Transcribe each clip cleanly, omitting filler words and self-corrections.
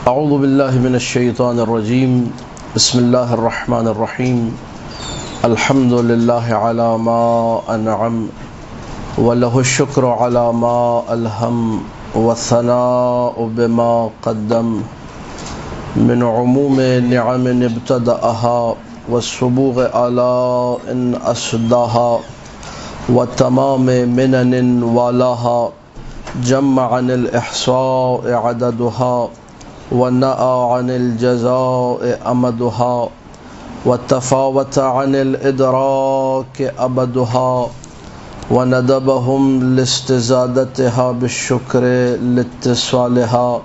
اعوذ باللہ من الشیطان الرجیم بسم اللہ الرحمن الرحیم الحمد للہ علی ما انعم وله الشکر علی ما الہم والثناء بما قدم من عموم نعم ابتدأها والسبوغ آلاء أسداها وتمام منن والاها جمع عن الإحصاء عددها ونأى عن الجزاء أمدها وتفاوت عن الإدراك أبدها وندبهم لاستزادتها بالشكر لاتصالها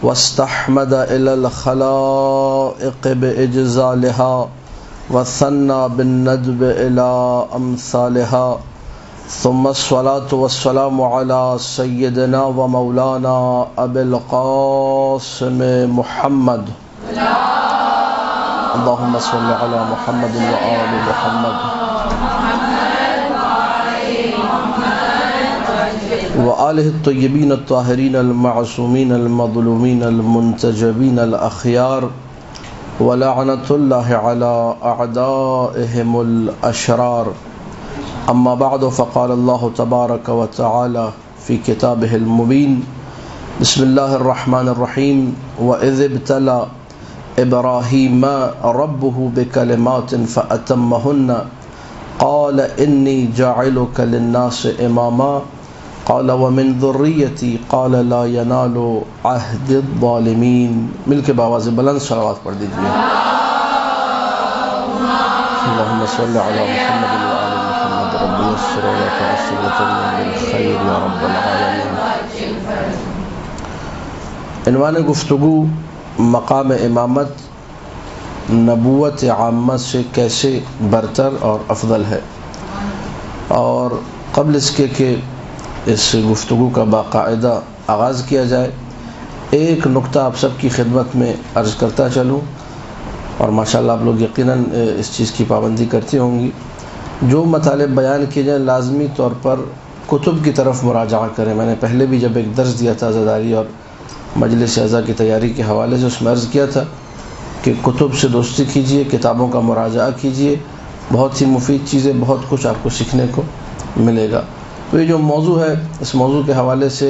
واستحمد إلى الخلائق بإجزالها وثنى بالندب إلى أمثالها ثم الصلاة والسلام على سيدنا ومولانا أبي القاسم محمد اللهم صل على محمد وآل محمد وآله الطيبين الطاهرين المعصومين المظلومين المنتجبين الأخيار ولعنة الله على أعدائهم الأشرار اما بعد فقال الله تبارك وتعالى في كتابه المبين بسم الله الرحمن الرحيم وإذ ابتلى إبراهيم ربه بكلمات فأتمهن قال إني جاعلك للناس إماما قال ومن ذريتي قال لا ينال عهد الظالمين مل کے باواز بلند صلوات پڑھ دیجئے اللهم صل على محمد وآل محمد رب يسر ولا تعسر وتمم بالخير يا رب العالمين. عنوان گفتگو مقام امامت نبوت عامہ سے کیسے برتر اور افضل ہے. اور قبل اس کے کہ اس گفتگو کا باقاعدہ آغاز کیا جائے ایک نکتہ آپ سب کی خدمت میں عرض کرتا چلوں اور ماشاءاللہ آپ لوگ یقیناً اس چیز کی پابندی کرتی ہوں گی. جو مطالب بیان کیے جائیں لازمی طور پر کتب کی طرف مراجعہ کریں. میں نے پہلے بھی جب ایک درس دیا تھا عزاداری اور مجلس اعضاء کی تیاری کے حوالے سے اس میں عرض کیا تھا کہ کتب سے دوستی کیجئے, کتابوں کا مراجعہ کیجئے, بہت سی مفید چیزیں بہت کچھ آپ کو سیکھنے کو ملے گا. تو یہ جو موضوع ہے اس موضوع کے حوالے سے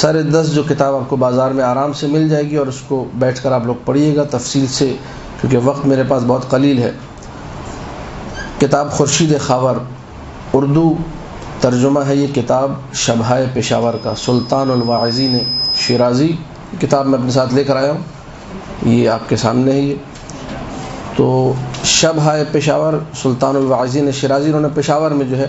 سارے 10 جو کتاب آپ کو بازار میں آرام سے مل جائے گی اور اس کو بیٹھ کر آپ لوگ پڑھیے گا تفصیل سے کیونکہ وقت میرے پاس بہت قلیل ہے. کتاب خورشید خاور اردو ترجمہ ہے. یہ کتاب شبہائے پشاور کا سلطان الواعظین شیرازی کتاب میں اپنے ساتھ لے کر آیا ہوں, یہ آپ کے سامنے ہے. یہ تو شبہائے پشاور سلطان الواعظین شیرازی انہوں نے پشاور میں جو ہے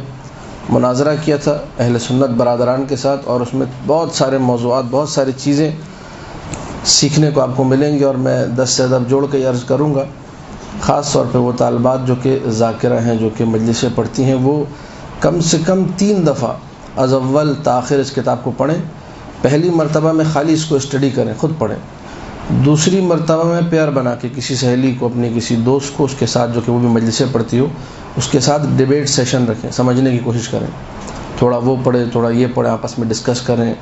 مناظرہ کیا تھا اہل سنت برادران کے ساتھ اور اس میں بہت سارے موضوعات بہت ساری چیزیں سیکھنے کو آپ کو ملیں گے اور میں 10 سے ادب جوڑ کے عرض کروں گا. خاص طور پہ وہ طالبات جو کہ ذاکرہ ہیں جو کہ مجلسیں پڑھتی ہیں وہ کم سے کم 3 دفعہ از اول تاخیر اس کتاب کو پڑھیں. پہلی مرتبہ میں خالی اس کو اسٹڈی کریں, خود پڑھیں. دوسری مرتبہ میں پیئر بنا کے کسی سہیلی کو اپنے کسی دوست کو اس کے ساتھ جو کہ وہ بھی مجلسیں پڑھتی ہو اس کے ساتھ ڈیبیٹ سیشن رکھیں, سمجھنے کی کوشش کریں. تھوڑا وہ پڑھے تھوڑا یہ پڑھیں, آپس میں ڈسکس کریں,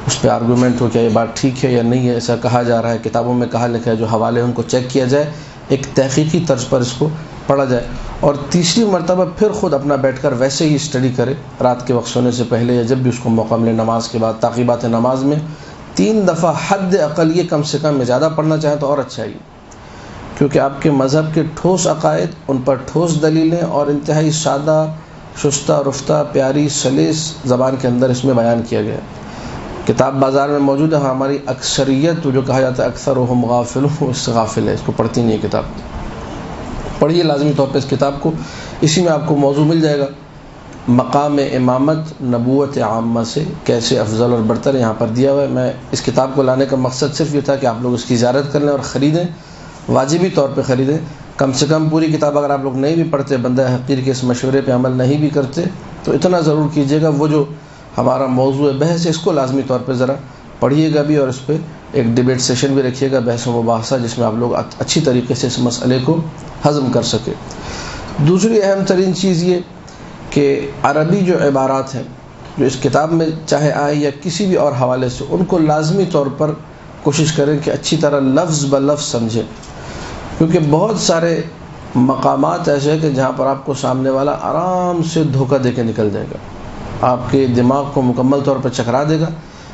اس پہ آرگومنٹ ہو کیا یہ بات ٹھیک ہے یا نہیں ہے, ایسا کہا جا رہا ہے, کتابوں میں کہا لکھا ہے, جو حوالے ان کو چیک کیا جائے, ایک تحقیقی طرز پر اس کو پڑھا جائے. اور تیسری مرتبہ پھر خود اپنا بیٹھ کر ویسے ہی اسٹڈی کرے رات کے وقت سونے سے پہلے یا جب بھی اس کو موقع ملے, نماز کے بعد, تعقیبات نماز میں 3 دفعہ حد اقل, یہ کم سے کم, میں زیادہ پڑھنا چاہیں تو اور اچھا ہی, کیونکہ آپ کے مذہب کے ٹھوس عقائد, ان پر ٹھوس دلیلیں اور انتہائی سادہ شستہ رفتہ پیاری سلیس زبان کے اندر اس میں بیان کیا گیا. کتاب بازار میں موجود ہے, ہماری اکثریت جو کہا جاتا ہے اکثرهم غافلون, اس سے غافل ہے, اس کو پڑھتی نہیں ہے کتاب. پڑھیے لازمی طور پہ اس کتاب کو, اسی میں آپ کو موضوع مل جائے گا مقام امامت نبوت عامہ سے کیسے افضل اور برتر, یہاں پر دیا ہوا ہے. میں اس کتاب کو لانے کا مقصد صرف یہ تھا کہ آپ لوگ اس کی زیارت کر لیں اور خریدیں, واجبی طور پہ خریدیں. کم سے کم پوری کتاب اگر آپ لوگ نہیں بھی پڑھتے, بندہ حقیر کے اس مشورے پہ عمل نہیں بھی کرتے, تو اتنا ضرور کیجیے گا وہ جو ہمارا موضوع بحث ہے اس کو لازمی طور پہ ذرا پڑھیے گا بھی اور اس پہ ایک ڈیبیٹ سیشن بھی رکھیے گا, بحث و مباحثہ, جس میں آپ لوگ اچھی طریقے سے اس مسئلے کو ہضم کر سکے. دوسری اہم ترین چیز یہ کہ عربی جو عبارات ہیں جو اس کتاب میں چاہے آئے یا کسی بھی اور حوالے سے, ان کو لازمی طور پر کوشش کریں کہ اچھی طرح لفظ بلفظ سمجھیں، کیونکہ بہت سارے مقامات ایسے ہیں کہ جہاں پر آپ کو سامنے والا آرام سے دھوکہ دے کے نکل جائے گا، آپ کے دماغ کو مکمل طور پر چکرا دے گا۔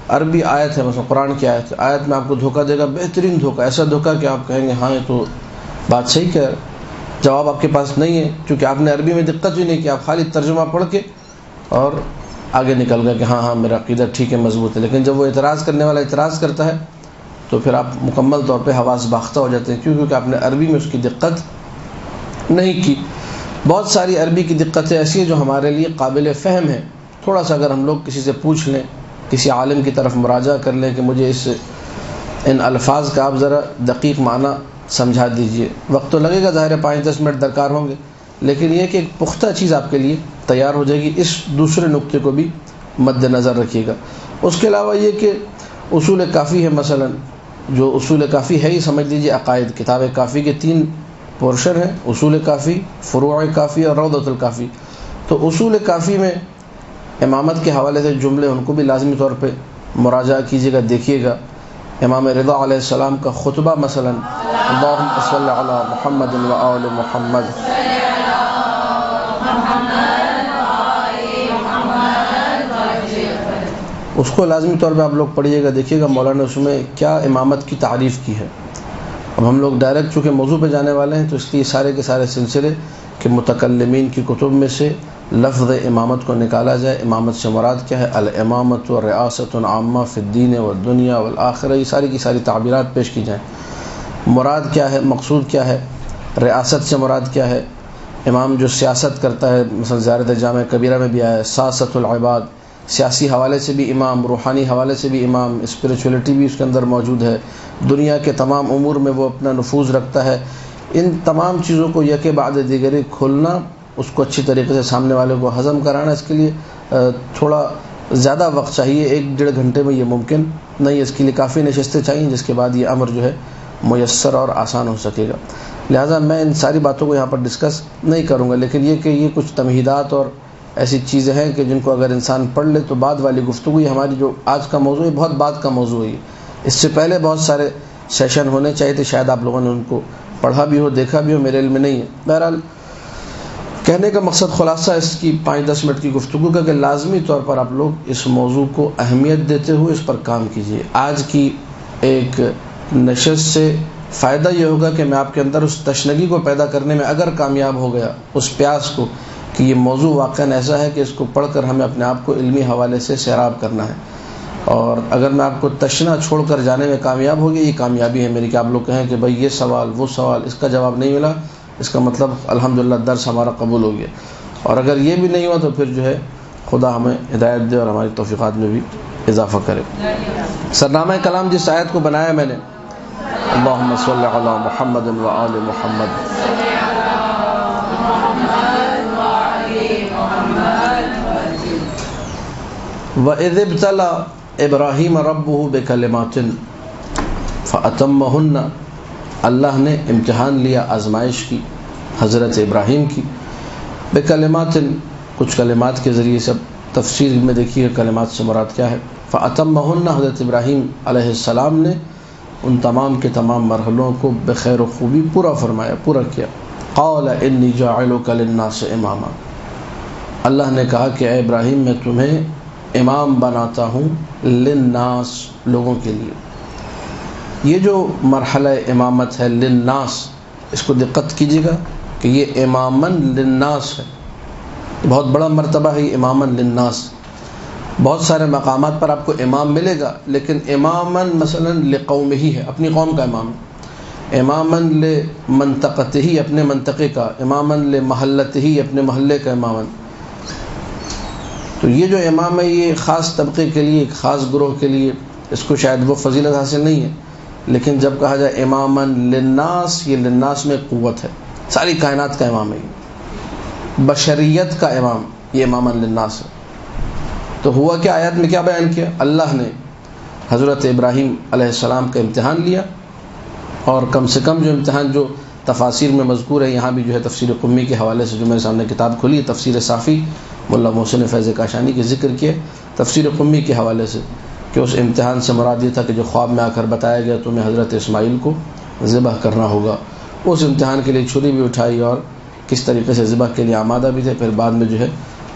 عربی آیت ہے، مثلا قرآن کی آیت میں آپ کو دھوکہ دے گا، بہترین دھوکہ، ایسا دھوکہ کہ آپ کہیں گے ہاں یہ تو بات صحیح کہہ رہا ہے، جواب آپ کے پاس نہیں ہے کیونکہ آپ نے عربی میں دقت بھی نہیں کی، آپ خالی ترجمہ پڑھ کے اور آگے نکل گئے کہ ہاں ہاں میرا عقیدہ ٹھیک ہے، مضبوط ہے۔ لیکن جب وہ اعتراض کرنے والا اعتراض کرتا ہے تو پھر آپ مکمل طور پہ حواس باختہ ہو جاتے ہیں، کیونکہ آپ نے عربی میں اس کی دقت نہیں کی۔ بہت ساری عربی کی دقتیں ایسی ہیں جو ہمارے لیے قابل فہم ہیں، تھوڑا سا اگر ہم لوگ کسی سے پوچھ لیں، کسی عالم کی طرف مراجعہ کر لیں کہ مجھے ان الفاظ کا آپ ذرا دقیق معنی سمجھا دیجئے، وقت تو لگے گا، ظاہر ہے 5-10 منٹ درکار ہوں گے، لیکن یہ کہ ایک پختہ چیز آپ کے لیے تیار ہو جائے گی۔ اس دوسرے نقطے کو بھی مد نظر رکھیے گا۔ اس کے علاوہ یہ کہ اصول کافی ہے، مثلا جو اصول کافی ہے ہی سمجھ لیجیے عقائد، کتاب کافی کے 3 پورشن ہیں، اصول کافی، فروع کافی اور روضۃ الکافی۔ تو اصول کافی میں امامت کے حوالے سے جملے ان کو بھی لازمی طور پہ مراجعہ کیجیے گا، دیکھیے گا۔ امام رضا علیہ السلام کا خطبہ مثلا اللہم صلی علی محمد و آل محمد، اس کو لازمی طور پہ آپ لوگ پڑھیے گا، دیکھیے گا مولانا اس میں کیا امامت کی تعریف کی ہے۔ اب ہم لوگ ڈائریکٹ چونکہ موضوع پہ جانے والے ہیں تو اس لیے سارے کے سارے سلسلے کہ متکلمین کی کتب میں سے لفظ امامت کو نکالا جائے، امامت سے مراد کیا ہے، الامامت و ریاست عامہ فی الدین والدنیا والآخرہ، یہ ساری کی ساری تعبیرات پیش کی جائیں۔ مراد کیا ہے، مقصود کیا ہے، ریاست سے مراد کیا ہے، امام جو سیاست کرتا ہے، مثلا زیارت جامع کبیرہ میں بھی آیا ہے سیاست العباد، سیاسی حوالے سے بھی امام، روحانی حوالے سے بھی امام، اسپریچولیٹی بھی اس کے اندر موجود ہے، دنیا کے تمام امور میں وہ اپنا نفوذ رکھتا ہے۔ ان تمام چیزوں کو یکے بعد دیگرے کھولنا، اس کو اچھی طریقے سے سامنے والے کو ہضم کرانا، اس کے لیے تھوڑا زیادہ وقت چاہیے، 1-1.5 گھنٹے میں یہ ممکن نہیں، اس کے لیے کافی نشستیں چاہیے جس کے بعد یہ امر جو ہے میسر اور آسان ہو سکے گا۔ لہٰذا میں ان ساری باتوں کو یہاں پر ڈسکس نہیں کروں گا، لیکن یہ کہ یہ کچھ تمہیدات اور ایسی چیزیں ہیں کہ جن کو اگر انسان پڑھ لے تو بعد والی گفتگو، یہ ہماری جو آج کا موضوع ہے بہت بعد کا موضوع ہے، اس سے پہلے بہت سارے سیشن ہونے چاہیے تھے، شاید آپ لوگوں نے ان کو پڑھا بھی ہو، دیکھا بھی ہو، میرے علم میں نہیں ہے۔ بہرحال کہنے کا مقصد خلاصہ اس کی 5-10 منٹ کی گفتگو کا کہ لازمی طور پر آپ لوگ اس موضوع کو اہمیت دیتے ہوئے اس پر کام کیجیے۔ آج کی ایک نشست سے فائدہ یہ ہوگا کہ میں آپ کے اندر اس تشنگی کو پیدا کرنے میں اگر کامیاب ہو گیا، اس پیاس کو کہ یہ موضوع واقعاً ایسا ہے کہ اس کو پڑھ کر ہمیں اپنے آپ کو علمی حوالے سے سیراب کرنا ہے، اور اگر میں آپ کو تشنا چھوڑ کر جانے میں کامیاب ہو گیا، یہ کامیابی ہے میری کہ آپ لوگ کہیں کہ بھائی یہ سوال وہ سوال اس کا جواب نہیں ملا، اس کا مطلب الحمدللہ درس ہمارا قبول ہو گیا۔ اور اگر یہ بھی نہیں ہوا تو پھر جو ہے خدا ہمیں ہدایت دے اور ہماری توفیقات میں بھی اضافہ کرے۔ سرنامہ کلام جس آیت کو بنایا میں نے، اللہم صلی علی محمد و آل محمد، وَإِذِ ابْتَلَى إِبْرَاهِيمَ رَبُّهُ بِكَلِمَاتٍ فَأَتَمَّهُنَّ، اللہ نے امتحان لیا، آزمائش کی حضرت ابراہیم کی، بِكَلِمَاتٍ، کچھ کلمات کے ذریعے، سب تفسیر میں دیکھیے کلمات سے مراد کیا ہے۔ فَأَتَمَّهُنَّ، حضرت ابراہیم علیہ السلام نے ان تمام کے تمام مرحلوں کو بخیر و خوبی پورا فرمایا، پورا کیا۔ قَالَ إِنِّي جَاعِلُكَ لِلنَّاسِ إِمَامًا، اللہ نے کہا کہ اے ابراہیم میں تمہیں امام بناتا ہوں، للناس، لوگوں کے لیے۔ یہ جو مرحلہ امامت ہے للناس، اس کو دقت کیجیے گا کہ یہ امامن للناس ہے، بہت بڑا مرتبہ ہے امامن للناس۔ بہت سارے مقامات پر آپ کو امام ملے گا، لیکن امامن مثلا لقومہ ہی ہے، اپنی قوم کا امام، امامن لمنطقتہ ہی، اپنے منطقے کا، امامن لمحلتہ ہی، اپنے محلے کا امامن۔ تو یہ جو امام ہے یہ خاص طبقے کے لیے، ایک خاص گروہ کے لیے، اس کو شاید وہ فضیلت حاصل نہیں ہے، لیکن جب کہا جائے امامن للناس، یہ للناس میں قوت ہے، ساری کائنات کا امام ہے، یہ بشریت کا امام، یہ امامن للناس ہے۔ تو ہوا کیا، آیات میں کیا بیان کیا، اللہ نے حضرت ابراہیم علیہ السلام کا امتحان لیا، اور کم سے کم جو امتحان جو تفاسیر میں مذکور ہے، یہاں بھی جو ہے تفسیر قمی کے حوالے سے جو میرے سامنے کتاب کھلی ہے، تفسیر صافی، ملا محسن فیض کاشانی کے ذکر کیے، تفسیر قمی کے حوالے سے کہ اس امتحان سے مراد یہ تھا کہ جو خواب میں آ کر بتایا گیا تمہیں حضرت اسماعیل کو ذبح کرنا ہوگا، اس امتحان کے لیے چھری بھی اٹھائی اور کس طریقے سے ذبح کے لیے آمادہ بھی تھے. پھر بعد میں جو ہے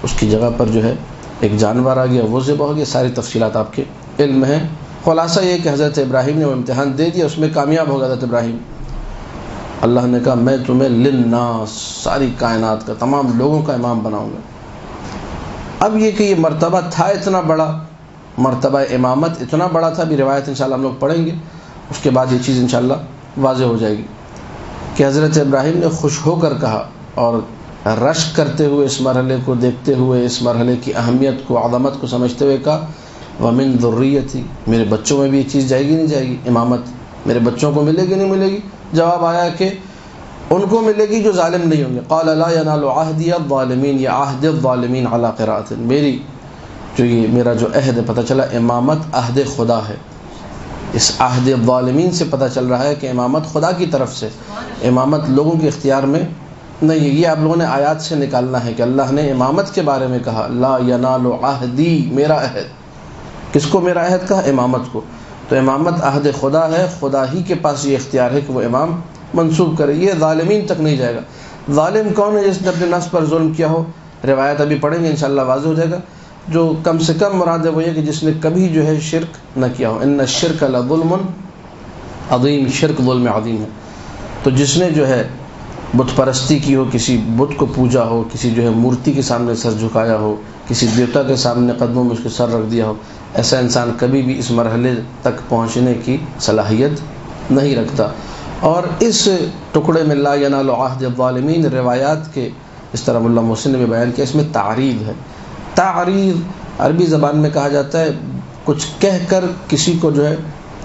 اس کی جگہ پر جو ہے ایک جانور آ گیا، وہ ذبح ہو گیا. ساری تفصیلات آپ کے علم میں ہیں. خلاصہ یہ کہ حضرت ابراہیم نے وہ امتحان دے دیا، اس میں کامیاب ہو گیا حضرت ابراہیم. اللہ نے کہا میں تمہیں للناس، ساری کائنات کا، تمام لوگوں کا امام بناؤں گا. اب یہ کہ یہ مرتبہ تھا اتنا بڑا، مرتبہ امامت اتنا بڑا تھا، بھی روایت انشاءاللہ ہم لوگ پڑھیں گے، اس کے بعد یہ چیز انشاءاللہ واضح ہو جائے گی کہ حضرت ابراہیم نے خوش ہو کر کہا اور رشک کرتے ہوئے اس مرحلے کو دیکھتے ہوئے، اس مرحلے کی اہمیت کو، عظمت کو سمجھتے ہوئے کہا وَمِن ذُرِّيَّتِي، میرے بچوں میں بھی یہ چیز جائے گی نہیں جائے گی، امامت میرے بچوں کو ملے گی نہیں ملے گی؟ جواب آیا کہ ان کو ملے گی جو ظالم نہیں ہوں گے. قال لا ينال عهدي الظالمين، یا عہد الظالمین علی قراءۃ، میری جو یہ میرا جو عہد ہے، پتہ چلا امامت عہد خدا ہے. اس عہد الظالمین سے پتہ چل رہا ہے کہ امامت خدا کی طرف سے، امامت لوگوں کے اختیار میں نہیں ہے. یہ آپ لوگوں نے آیات سے نکالنا ہے کہ اللہ نے امامت کے بارے میں کہا لا ینال عہدی، میرا عہد. کس کو میرا عہد کہا؟ امامت کو. تو امامت عہد خدا ہے، خدا ہی کے پاس یہ اختیار ہے کہ وہ امام منسوب کرے. یہ ظالمین تک نہیں جائے گا. ظالم کون ہے؟ جس نے اپنے نفس پر ظلم کیا ہو. روایت ابھی پڑھیں گے انشاءاللہ واضح ہو جائے گا. جو کم سے کم مراد ہے وہ یہ کہ جس نے کبھی جو ہے شرک نہ کیا ہو. ان الشرک لظلم عظیم، شرک ظلم عظیم ہے. تو جس نے جو ہے بت پرستی کی ہو، کسی بت کو پوجا ہو، کسی جو ہے مورتی کے سامنے سر جھکایا ہو، کسی دیوتا کے سامنے قدموں میں اس کے سر رکھ دیا ہو، ایسا انسان کبھی بھی اس مرحلے تک پہنچنے کی صلاحیت نہیں رکھتا. اور اس ٹکڑے میں لا ینال عہد الظالمین، روایات کے اس طرح مولا محسن نے بھی بیان کیا، اس میں تعریض ہے. تعریض عربی زبان میں کہا جاتا ہے کچھ کہہ کر کسی کو جو ہے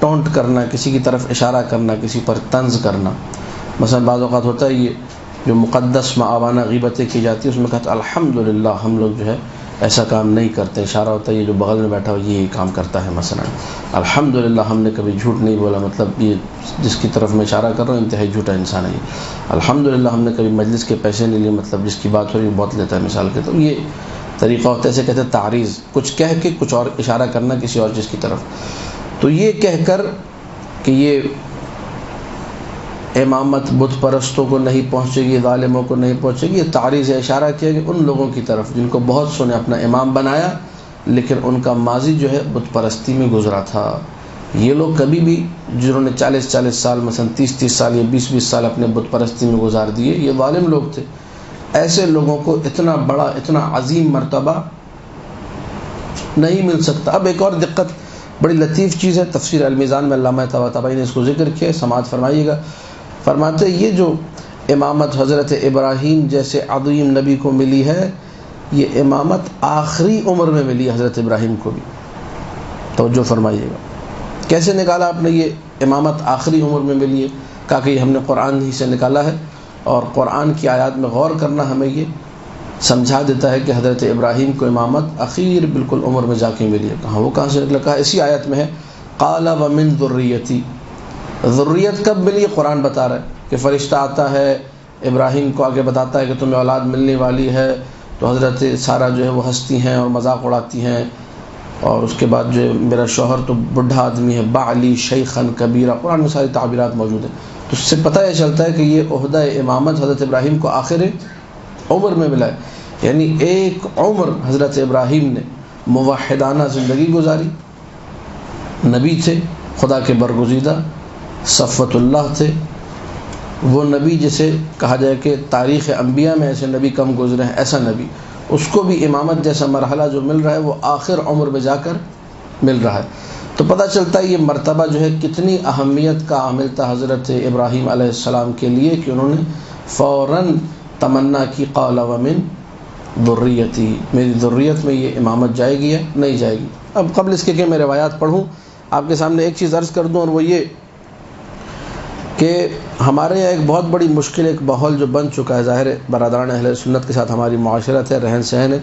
ٹونٹ کرنا، کسی کی طرف اشارہ کرنا، کسی پر طنز کرنا. مثلا بعض اوقات ہوتا ہے یہ جو مقدس معاونہ غیبتیں کی جاتی ہے، اس میں کہتا ہے الحمدللہ ہم لوگ جو ہے ایسا کام نہیں کرتے. اشارہ ہوتا ہے یہ جو بغل میں بیٹھا ہو یہ کام کرتا ہے. مثلا الحمدللہ ہم نے کبھی جھوٹ نہیں بولا، مطلب یہ جس کی طرف میں اشارہ کر رہا ہوں انتہائی جھوٹا انسان ہے یہ. الحمدللہ ہم نے کبھی مجلس کے پیسے نہیں لیے، مطلب جس کی بات ہو رہی ہے بہت لیتا ہے مثال کے. تو یہ طریقہ ہوتا ہے، اسے کہتے ہیں تعریض، کچھ کہہ کے کچھ اور اشارہ کرنا کسی اور چیز کی طرف. تو یہ کہہ کر کہ یہ امامت بت پرستوں کو نہیں پہنچے گی، ظالموں کو نہیں پہنچے گی، یہ تعریض ہے. اشارہ کیا کہ ان لوگوں کی طرف جن کو بہت سو نے اپنا امام بنایا لیکن ان کا ماضی جو ہے بت پرستی میں گزرا تھا. یہ لوگ کبھی بھی جنہوں نے 40 سال مثلا 30 سال یا 20 سال اپنے بت پرستی میں گزار دیے، یہ ظالم لوگ تھے. ایسے لوگوں کو اتنا بڑا، اتنا عظیم مرتبہ نہیں مل سکتا. اب ایک اور دقت، بڑی لطیف چیز ہے، تفسیر المیزان میں علامہ طباطبائی نے اس کو ذکر کیا، سماعت فرمائیے گا. فرماتے یہ جو امامت حضرت ابراہیم جیسے عظیم نبی کو ملی ہے، یہ امامت آخری عمر میں ملی حضرت ابراہیم کو بھی. توجہ فرمائیے گا. کیسے نکالا آپ نے یہ امامت آخری عمر میں ملی ہے؟ کہا کہ یہ ہم نے قرآن ہی سے نکالا ہے، اور قرآن کی آیات میں غور کرنا ہمیں یہ سمجھا دیتا ہے کہ حضرت ابراہیم کو امامت اخیر بالکل عمر میں جا کے ملی ہے. کہاں وہ کہاں سے نکلا؟ کہا اسی آیت میں ہے قال ومن ذریتی. ذریت کب ملی قرآن بتا رہا ہے کہ فرشتہ آتا ہے ابراہیم کو آگے بتاتا ہے کہ تمہیں اولاد ملنے والی ہے. تو حضرت سارہ جو ہے وہ ہنستی ہیں اور مذاق اڑاتی ہیں، اور اس کے بعد جو ہے میرا شوہر تو بڈھا آدمی ہے، بعلی شیخن کبیرہ، قرآن میں ساری تعبیرات موجود ہیں. تو اس سے پتہ یہ چلتا ہے کہ یہ عہدہ امامت حضرت ابراہیم کو آخر عمر میں ملا ہے. یعنی ایک عمر حضرت ابراہیم نے موحدانہ زندگی گزاری، نبی تھے خدا کے برگزیدہ، صفوت اللہ تھے. وہ نبی جسے کہا جائے کہ تاریخ انبیاء میں ایسے نبی کم گزرے ہیں، ایسا نبی، اس کو بھی امامت جیسا مرحلہ جو مل رہا ہے وہ آخر عمر میں جا کر مل رہا ہے. تو پتہ چلتا ہے یہ مرتبہ جو ہے کتنی اہمیت کا عامل تھا حضرت ابراہیم علیہ السلام کے لیے کہ انہوں نے فوراً تمنا کی قال ومن ذریتی، میری ذریت میں یہ امامت جائے گی یا نہیں جائے گی. اب قبل اس کے کہ میں روایات پڑھوں آپ کے سامنے ایک چیز عرض کر دوں، اور وہ یہ کہ ہمارے یہاں ایک بہت بڑی مشکل، ایک ماحول جو بن چکا ہے، ظاہر برادران اہل سنت کے ساتھ ہماری معاشرت ہے، رہن سہن ہے،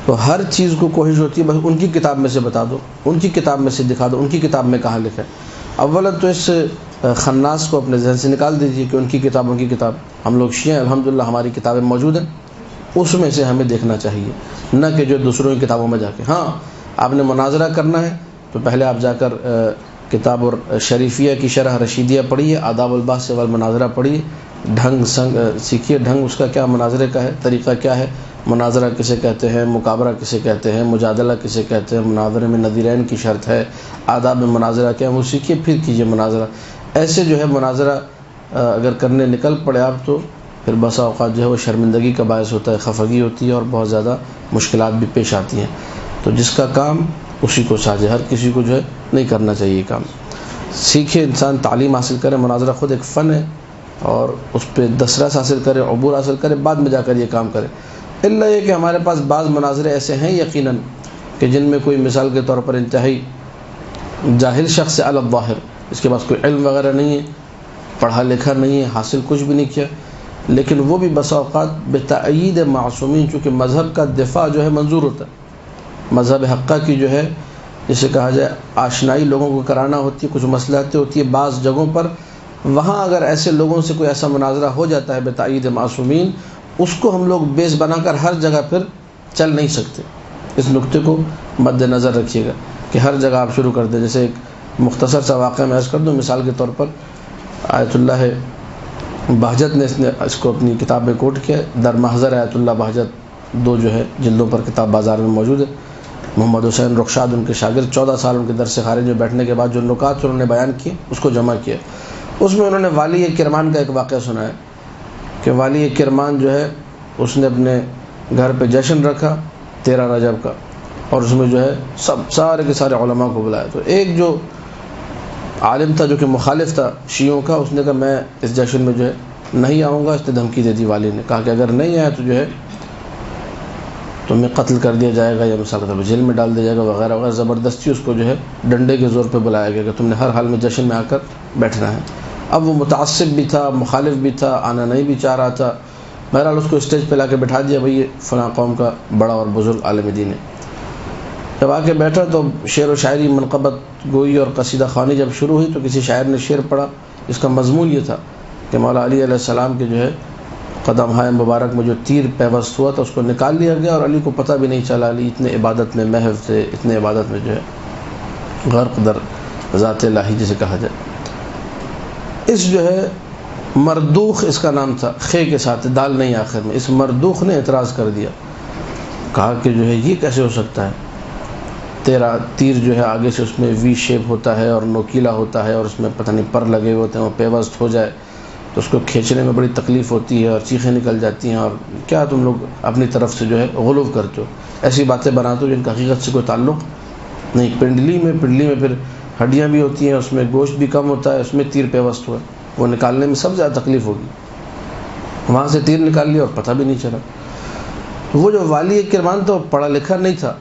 تو ہر چیز کو کوشش ہوتی ہے بس ان کی کتاب میں سے بتا دو، ان کی کتاب میں سے دکھا دو، ان کی کتاب میں کہاں لکھا ہے. اولا تو اس خناس کو اپنے ذہن سے نکال دیجیے کہ ان کی کتاب. ہم لوگ شیعہ ہیں، الحمدللہ ہماری کتابیں موجود ہیں، اس میں سے ہمیں دیکھنا چاہیے، نہ کہ جو دوسروں کی کتابوں میں جا کے. ہاں آپ نے مناظرہ کرنا ہے تو پہلے آپ جا کر کتاب اور شریفیہ کی شرح رشیدیہ پڑھیے، آداب البحث والمناظرہ پڑھیے، ڈھنگ سنگ سیکھیے، ڈھنگ اس کا کیا مناظرے کا ہے، طریقہ کیا ہے، مناظرہ کسے کہتے ہیں، مقابرہ کسے کہتے ہیں، مجادلہ کسے کہتے ہیں، مناظرے میں نظیرین کی شرط ہے، آداب میں مناظرہ کیا ہے، وہ سیکھیے، پھر کیجیے مناظرہ۔ ایسے جو ہے مناظرہ اگر کرنے نکل پڑے آپ تو پھر بسا اوقات جو ہے وہ شرمندگی کا باعث ہوتا ہے، خفگی ہوتی ہے اور بہت زیادہ مشکلات بھی پیش آتی ہیں۔ تو جس کا کام اسی کو ساجے، ہر کسی کو جو ہے نہیں کرنا چاہیے یہ کام۔ سیکھے انسان، تعلیم حاصل کرے، مناظرہ خود ایک فن ہے اور اس پہ دسترس حاصل کرے، عبور حاصل کرے، بعد میں جا کر یہ کام کرے۔ الا یہ کہ ہمارے پاس بعض مناظرے ایسے ہیں یقیناً کہ جن میں کوئی مثال کے طور پر انتہائی جاہل شخص علی الظاہر، اس کے پاس کوئی علم وغیرہ نہیں ہے، پڑھا لکھا نہیں ہے، حاصل کچھ بھی نہیں کیا، لیکن وہ بھی بسا اوقات بتأیید معصومین، چونکہ مذہب کا دفاع جو ہے منظور ہوتا ہے، مذہب حقہ کی جو ہے جسے کہا جائے آشنائی لوگوں کو کرانا ہوتی ہے، کچھ مصلحتیں ہوتی ہے بعض جگہوں پر، وہاں اگر ایسے لوگوں سے کوئی ایسا مناظرہ ہو جاتا ہے بتأیید معصومین، اس کو ہم لوگ بیس بنا کر ہر جگہ پھر چل نہیں سکتے۔ اس نقطے کو مد نظر رکھیے گا کہ ہر جگہ آپ شروع کر دیں۔ جیسے ایک مختصر سا واقعہ میں عرض کر دوں مثال کے طور پر، آیت اللہ بہجت نے اس کو اپنی کتاب میں کوٹ کیا، در محضر آیت اللہ بہجت، 2 جو ہے جلدوں پر کتاب بازار میں موجود ہے۔ محمد حسین رخشاد ان کے شاگرد، 14 سال ان کے درس خارج میں بیٹھنے کے بعد جو نکات انہوں نے بیان کیے اس کو جمع کیا۔ اس میں انہوں نے والی کرمان کا ایک واقعہ سنایا کہ والی کرمان جو ہے اس نے اپنے گھر پہ جشن رکھا 13 رجب کا، اور اس میں جو ہے سارے کے سارے علماء کو بلایا۔ تو ایک جو عالم تھا جو کہ مخالف تھا شیعوں کا، اس نے کہا میں اس جشن میں جو ہے نہیں آؤں گا۔ اس نے دھمکی دے دی، والی نے کہا کہ اگر نہیں آیا تو جو ہے تمہیں قتل کر دیا جائے گا یا مثال کے طور پر جیل میں ڈال دیا جائے گا وغیرہ وغیرہ۔ زبردستی اس کو جو ہے ڈنڈے کے زور پہ بلایا گیا کہ تم نے ہر حال میں جشن میں آ کر بیٹھنا ہے۔ اب وہ متعصب بھی تھا، مخالف بھی تھا، آنا نہیں بھی چاہ رہا تھا۔ بہرحال اس کو اسٹیج پہ لا کے بٹھا دیا، بھئی یہ فلاں قوم کا بڑا اور بزرگ عالم دین ہے۔ جب آ کے بیٹھا تو شعر و شاعری، منقبت گوئی اور قصیدہ خوانی جب شروع ہوئی تو کسی شاعر نے شعر پڑھا، اس کا مضمون یہ تھا کہ مولا علی علیہ السلام کے جو ہے قدم ہائے مبارک میں جو تیر پیوست ہوا تھا اس کو نکال لیا گیا، اور علی کو پتہ بھی نہیں چلا۔ علی اتنے عبادت میں محو تھے، اتنے عبادت میں جو ہے غرق در ذات الہی جسے کہا جائے۔ اس جو ہے مردوخ، اس کا نام تھا، خے کے ساتھ دال نہیں آخر میں، اس مردوخ نے اعتراض کر دیا، کہا کہ جو ہے یہ کیسے ہو سکتا ہے، تیرا تیر جو ہے آگے سے اس میں وی شیپ ہوتا ہے اور نوکیلا ہوتا ہے اور اس میں پتہ نہیں پر لگے ہوتے ہیں، وہ پیوست ہو جائے تو اس کو کھینچنے میں بڑی تکلیف ہوتی ہے اور چیخیں نکل جاتی ہیں، اور کیا تم لوگ اپنی طرف سے جو ہے غلو کرتے ہو، ایسی باتیں بناتے ہو جن کا حقیقت سے کوئی تعلق نہیں۔ پنڈلی میں پھر ہڈیاں بھی ہوتی ہیں، اس میں گوشت بھی کم ہوتا ہے، اس میں تیر پیوست ہوا، وہ نکالنے میں سب زیادہ تکلیف ہوگی۔ وہاں سے تیر نکال لیا اور پتہ بھی نہیں چلا۔ وہ جو والی کرمان تھا وہ پڑھا لکھا نہیں تھا،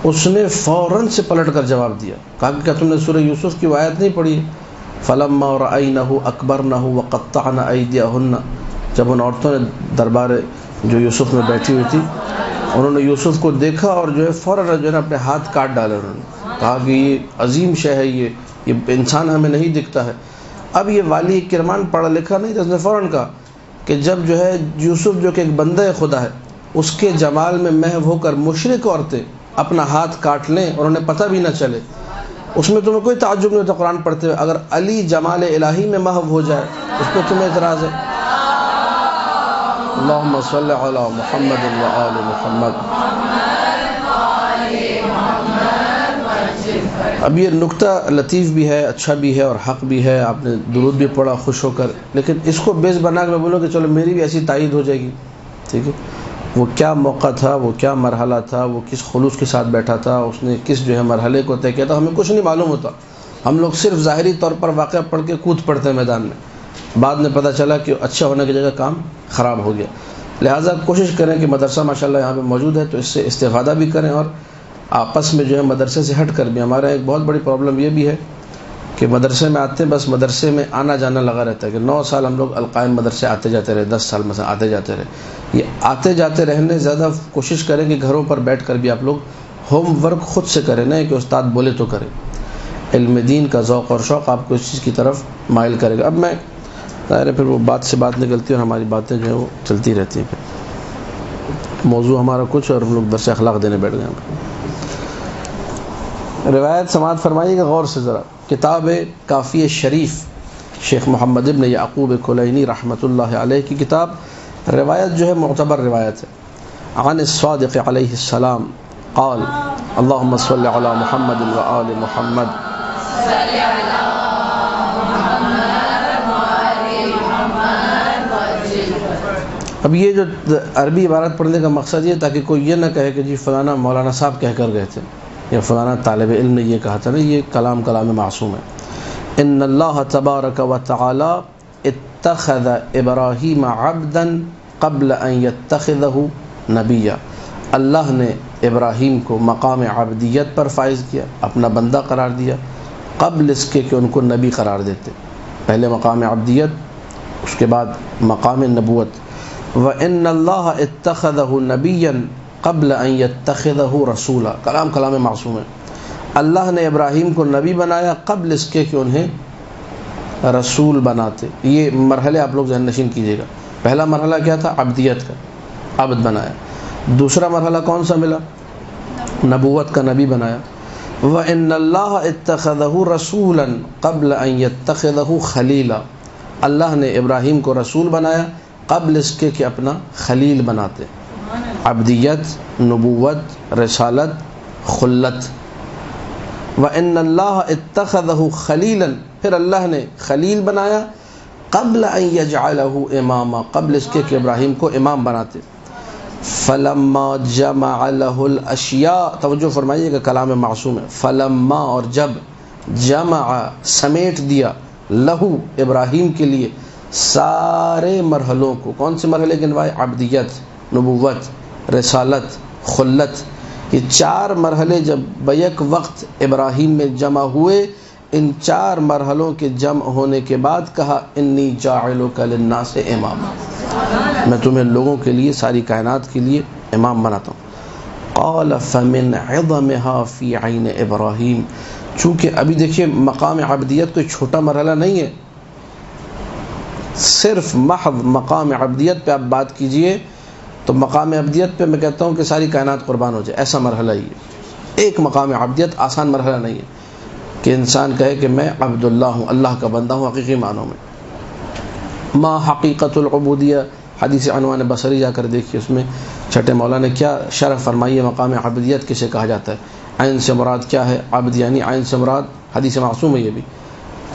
اس نے فوراً سے پلٹ کر جواب دیا، کہا کہ کیا تم نے سورہ یوسف کی وہ آیت نہیں پڑھی؟ فَلَمَّا رَأَيْنَهُ أَكْبَرْنَهُ وَقَطَّعْنَ أَيْدِيَهُنَّ۔ جب ان عورتوں نے دربار جو یوسف میں بیٹھی ہوئی تھی، انہوں نے یوسف کو دیکھا اور جو ہے فوراً جو ہے نا اپنے ہاتھ کاٹ ڈالے، انہوں نے کہا کہ یہ عظیم شے ہے، یہ انسان ہمیں نہیں دکھتا ہے۔ اب یہ والی کرمان پڑھا لکھا نہیں تھا، اس نے فوراً کہا کہ جب جو ہے یوسف جو کہ ایک بندہ خدا ہے، اس کے جمال میں محو ہو کر مشرک عورتیں اپنا ہاتھ کاٹ لیں اور انہیں پتہ بھی نہ چلے، اس میں تمہیں کوئی تعجب نہیں ہوتا قرآن پڑھتے ہوئے۔ اگر علی جمال الہی میں محو ہو جائے اس پہ تمہیں اعتراض ہے؟ اللہم صلی علی محمد و آل محمد۔ اب یہ نکتہ لطیف بھی ہے، اچھا بھی ہے اور حق بھی ہے، آپ نے درود بھی پڑھا خوش ہو کر، لیکن اس کو بیس بنا کے میں بولوں کہ چلو میری بھی ایسی تائید ہو جائے گی، ٹھیک ہے؟ وہ کیا موقع تھا، وہ کیا مرحلہ تھا، وہ کس خلوص کے ساتھ بیٹھا تھا، اس نے کس جو ہے مرحلے کو طے کیا تھا، ہمیں کچھ نہیں معلوم ہوتا۔ ہم لوگ صرف ظاہری طور پر واقعہ پڑھ کے کود پڑتے ہیں میدان میں، بعد میں پتہ چلا کہ اچھا ہونے کی جگہ کام خراب ہو گیا۔ لہٰذا کوشش کریں کہ مدرسہ ماشاءاللہ یہاں پہ موجود ہے تو اس سے استفادہ بھی کریں، اور آپس میں جو ہے مدرسے سے ہٹ کر بھی۔ ہمارا ایک بہت بڑی پرابلم یہ بھی ہے کہ مدرسے میں آتے ہیں، بس مدرسے میں آنا جانا لگا رہتا ہے کہ 9 سال ہم لوگ القائم مدرسے آتے جاتے رہے، 10 سال مثلا آتے جاتے رہے۔ یہ آتے جاتے رہنے زیادہ کوشش کریں کہ گھروں پر بیٹھ کر بھی آپ لوگ ہوم ورک خود سے کریں، نہیں کہ استاد بولے تو کریں۔ علم دین کا ذوق اور شوق آپ کو اس چیز کی طرف مائل کرے گا۔ اب میں ظاہر ہے پھر وہ بات سے بات نکلتی ہے اور ہماری باتیں جو ہیں وہ چلتی رہتی ہیں، پھر موضوع ہمارا کچھ اور ہم لوگ درس اخلاق دینے بیٹھ گئے ہیں۔ روایت سماعت فرمائیے گا غور سے ذرا. کتاب کافی شریف شیخ محمد ابن یعقوب کلینی رحمۃ اللہ علیہ کی کتاب. روایت جو ہے معتبر روایت ہے. عن الصادق علیہ السلام قال اللهم صل علی محمد و آل محمد. اب یہ جو عربی عبارت پڑھنے کا مقصد یہ تاکہ کوئی یہ نہ کہے کہ جی فلانا مولانا صاحب کہہ کر گئے تھے یا فلانا طالب علم نے یہ کہا تھا. نہیں، یہ کلام معصوم ہے. ان اللہ تبارک و تعالی اتخذ ابراہیم عبدا قبل ان یتخذہ نبیا. اللہ نے ابراہیم کو مقام عبدیت پر فائز کیا، اپنا بندہ قرار دیا قبل اس کے کہ ان کو نبی قرار دیتے. پہلے مقام عبدیت، اس کے بعد مقام نبوت. وَإِنَّ اللَّهَ اتَّخَذَهُ نَبِيًّا قَبْلَ أَن يَتَّخِذَهُ رَسُولًا. کلام معصوم ہے. اللہ نے ابراہیم کو نبی بنایا قبل اس کے کہ انہیں رسول بناتے. یہ مرحلے آپ لوگ ذہن نشین کیجیے گا. پہلا مرحلہ کیا تھا؟ عبدیت کا، عبد بنایا. دوسرا مرحلہ کون سا ملا؟ نبوت کا، نبی بنایا. وَإِنَّ اللَّهَ اتَّخَذَهُ رَسُولًا قَبْلَ أَن يَتَّخِذَهُ خَلِيلًا. اللہ نے ابراہیم کو رسول بنایا قبل اس کے کہ اپنا خلیل بناتے. عبدیت، نبوت، رسالت، خلت. وَإِنَّ اللَّهَ اتَّخَذَهُ خَلِيلًا. پھر اللہ نے خلیل بنایا قبل ان يجعله اماما، قبل اس کے کہ ابراہیم کو امام بناتے. فلما جمع له الاشیاء. توجہ فرمائیے کہ کلام معصوم ہے. فلما اور جب، جمع سمیٹ دیا، لہو ابراہیم کے لیے، سارے مرحلوں کو. کون سے مرحلے گنوائے؟ عبدیت، نبوت، رسالت، خلت. یہ چار مرحلے جب بیک وقت ابراہیم میں جمع ہوئے، ان چار مرحلوں کے جمع ہونے کے بعد کہا انی جاعلک للناس اماما، میں تمہیں لوگوں کے لیے، ساری کائنات کے لیے امام بناتا ہوں. قال فمن عظمها فی عین ابراہیم. چونکہ ابھی دیکھیے مقام عبدیت کوئی چھوٹا مرحلہ نہیں ہے. صرف محض مقام عبدیت پہ آپ بات کیجئے تو مقام عبدیت پہ میں کہتا ہوں کہ ساری کائنات قربان ہو جائے. ایسا مرحلہ ہی ہے. ایک مقام عبدیت آسان مرحلہ نہیں ہے کہ انسان کہے کہ میں عبداللہ ہوں، اللہ کا بندہ ہوں حقیقی معنوں میں. ما حقیقت العبودیہ، حدیث عنوان بصری جا کر دیکھیے، اس میں چھٹے مولا نے کیا شرح فرمائی ہے مقام عبدیت کسے کہا جاتا ہے. عین سے مراد کیا ہے؟ عبد، یعنی عین سے مراد حدیث معصوم ہے یہ بھی.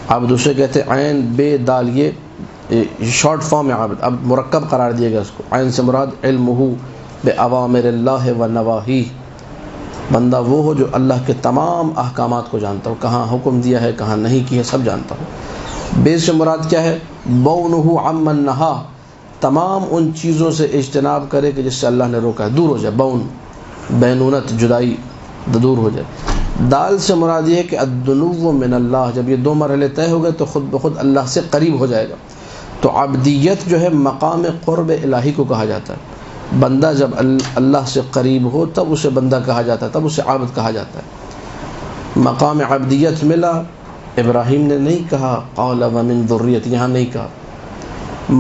آپ دوسرے کہتے ہیں عین بے دال، یہ شارٹ فارم ہے عبد. اب مرکب قرار دیا گیا اس کو. عین سے مراد علمہ بأوامر اللہ و نواہی. بندہ وہ ہو جو اللہ کے تمام احکامات کو جانتا ہو، کہاں حکم دیا ہے کہاں نہیں کیا سب جانتا ہو. بے سے مراد کیا ہے؟ بونہ عمن نہا، تمام ان چیزوں سے اجتناب کرے کہ جس سے اللہ نے روکا ہے، دور ہو جائے. بون، بینونت، جدائی دور ہو جائے. دال سے مراد یہ کہ الدنو من اللہ، جب یہ دو مرحلے طے ہو گئے تو خود بخود اللہ سے قریب ہو جائے گا. تو عبدیت جو ہے مقام قرب الہی کو کہا جاتا ہے. بندہ جب اللہ سے قریب ہو تب اسے بندہ کہا جاتا ہے، تب اسے عابد کہا جاتا ہے. مقام عبدیت ملا، ابراہیم نے نہیں کہا قال ومن ذریتی، یہاں نہیں کہا.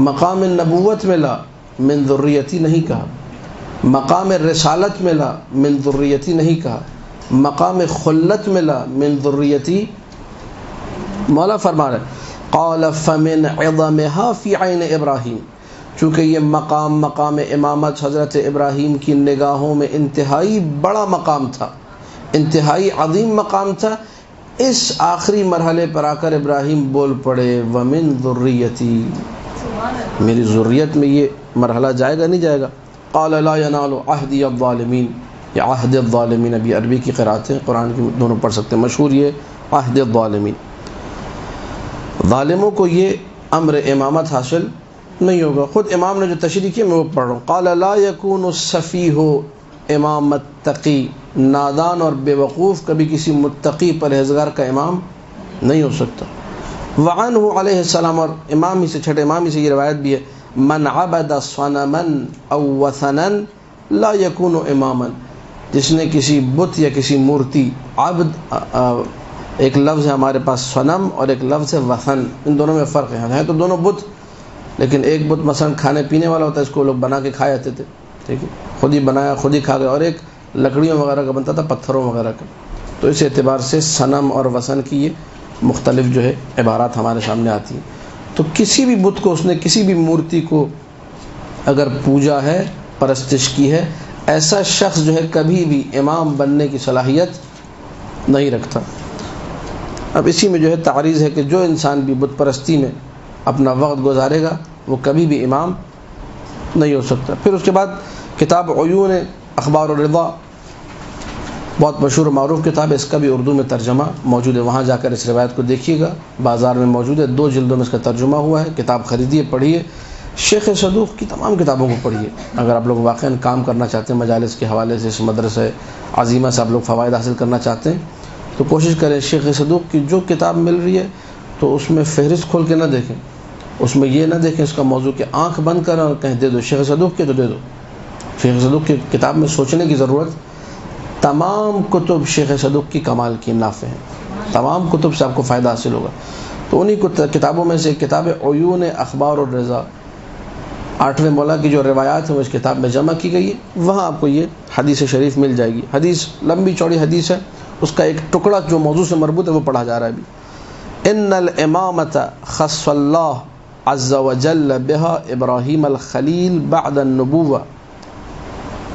مقام نبوت ملا، من ذریتی نہیں کہا. مقام رسالت ملا، من ذریتی نہیں کہا. مقام خلت ملا، من ذریتی. مولا فرما رہے قال فمن عظمها فی عین ابراہیم. چونکہ یہ مقام امامت حضرت ابراہیم کی نگاہوں میں انتہائی بڑا مقام تھا، انتہائی عظیم مقام تھا. اس آخری مرحلے پر آ کر ابراہیم بول پڑے ومن ذریتی، میری ذریت میں یہ مرحلہ جائے گا نہیں جائے گا. قال لا ینال عہدی الظالمین، یہ عہد الظالمین، ابھی عربی کی قرأت ہے، قرآن کی دونوں پڑھ سکتے ہیں، مشہور یہ عہد الظالمین. ظالموں کو یہ امر امامت حاصل نہیں ہوگا. خود امام نے جو تشریح کی میں وہ پڑھ رہا ہوں. قال لا یکون السفیہ امام متقی، نادان اور بے وقوف کبھی کسی متقی پرہیزگار کا امام نہیں ہو سکتا. وعنہ علیہ السلام، اور امام ہی سے، چھٹے امام ہی سے یہ روایت بھی ہے، من عبد صنما او وثنا لا یکون اماما. جس نے کسی بت یا کسی مورتی، عبد ایک لفظ ہے ہمارے پاس صنم اور ایک لفظ ہے وثن، ان دونوں میں فرق ہے تو دونوں بت، لیکن ایک بت مثلا کھانے پینے والا ہوتا ہے، اس کو لوگ بنا کے کھا جاتے تھے، ٹھیک ہے، خود ہی بنایا خود ہی کھا گئے. اور ایک لکڑیوں وغیرہ کا بنتا تھا، پتھروں وغیرہ کا. تو اس اعتبار سے صنم اور وثن کی یہ مختلف جو ہے عبارات ہمارے سامنے آتی ہیں. تو کسی بھی بت کو اس نے کسی بھی مورتی کو اگر پوجا ہے، پرستش کی ہے، ایسا شخص جو ہے کبھی بھی امام بننے کی صلاحیت نہیں رکھتا. اب اسی میں جو ہے تعریض ہے کہ جو انسان بھی بت پرستی میں اپنا وقت گزارے گا وہ کبھی بھی امام نہیں ہو سکتا. پھر اس کے بعد کتاب عیون اخبار الرضا، بہت مشہور و معروف کتاب ہے، اس کا بھی اردو میں ترجمہ موجود ہے، وہاں جا کر اس روایت کو دیکھیے گا، بازار میں موجود ہے، 2 جلدوں میں اس کا ترجمہ ہوا ہے. کتاب خریدیے، پڑھیے. شیخ صدوق کی تمام کتابوں کو پڑھیے. اگر آپ لوگ واقعاً کام کرنا چاہتے ہیں مجالس کے حوالے سے، اس مدرسہ عظیمہ سے آپ لوگ فوائد حاصل کرنا چاہتے ہیں تو کوشش کریں شیخ صدوق کی جو کتاب مل رہی ہے تو اس میں فہرست کھول کے نہ دیکھیں، اس میں یہ نہ دیکھیں اس کا موضوع کہ آنکھ بند کریں اور کہیں دے دو شیخ صدوق کے تو دے دو. شیخ صدوق کی کتاب میں سوچنے کی ضرورت. تمام کتب شیخ صدوق کی کمال کی نافع ہیں، تمام کتب سے آپ کو فائدہ حاصل ہوگا. تو انہی کتابوں میں سے کتاب عیون اخبار الرضا، 8ویں مولا کی جو روایات ہیں وہ اس کتاب میں جمع کی گئی ہے. وہاں آپ کو یہ حدیث شریف مل جائے گی. حدیث لمبی چوڑی حدیث ہے، اس کا ایک ٹکڑا جو موضوع سے مربوط ہے وہ پڑھا جا رہا ہے ابھی. ان الامامت خص اللہ عز وجل بها ابراہیم الخلیل بعد النبوة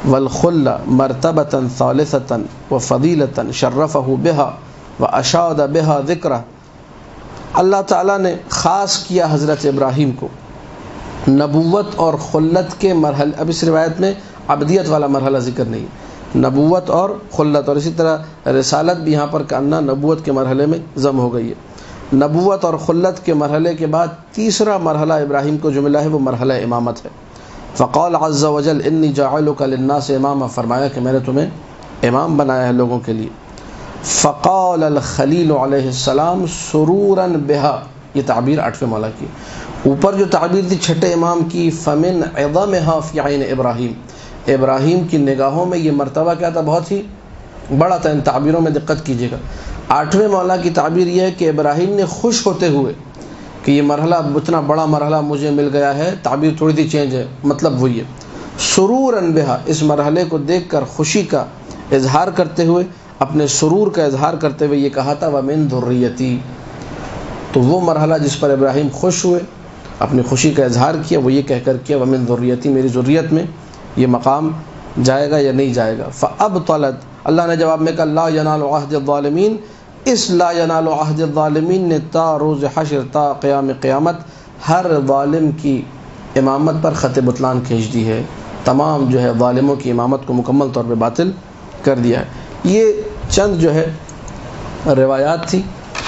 والخلة مرتبة ثالثة وفضيلة شرفه بها واشاد بها ذکرہ. اللہ تعالیٰ نے خاص کیا حضرت ابراہیم کو نبوت اور خلت کے مرحلے. اب اس روایت میں عبدیت والا مرحلہ ذکر نہیں، نبوت اور خلت، اور اسی طرح رسالت بھی یہاں پر کہنا نبوت کے مرحلے میں ضم ہو گئی ہے. نبوت اور خلت کے مرحلے کے بعد تیسرا مرحلہ ابراہیم کو جو ملا ہے وہ مرحلہ امامت ہے. فقال عز وجل انی جاعلک للناس اماما، فرمایا کہ میں نے تمہیں امام بنایا ہے لوگوں کے لیے. فقال الخلیل علیہ السلام سرورا بها، یہ تعبیر 8ویں مولا کی. اوپر جو تعبیر تھی چھٹے امام کی، فمن عظمها فی عین ابراہیم، ابراہیم کی نگاہوں میں یہ مرتبہ کیا تھا؟ بہت ہی بڑا تھا. ان تعبیروں میں دقت کیجیے گا. 8ویں مولا کی تعبیر یہ ہے کہ ابراہیم نے خوش ہوتے ہوئے کہ یہ مرحلہ اتنا بڑا مرحلہ مجھے مل گیا ہے. تعبیر تھوڑی سی چینج ہے، مطلب وہی ہے. سرورا بها، اس مرحلے کو دیکھ کر خوشی کا اظہار کرتے ہوئے، اپنے سرور کا اظہار کرتے ہوئے یہ کہا تھا ومن ذریتی. تو وہ مرحلہ جس پر ابراہیم خوش ہوئے، اپنی خوشی کا اظہار کیا، وہ یہ کہہ کر کیا ومن ذریتی، میری ذریت میں یہ مقام جائے گا یا نہیں جائے گا. فابطلت، اللہ نے جواب میں کہا لا ینال عہد الظالمین. اس لا ینال عہد الظالمین نے تا روز حشر، تا قیام قیامت، ہر ظالم کی امامت پر خط بطلان کھینچ دی ہے. تمام جو ہے ظالموں کی امامت کو مکمل طور پہ باطل کر دیا ہے. یہ چند جو ہے روایات تھی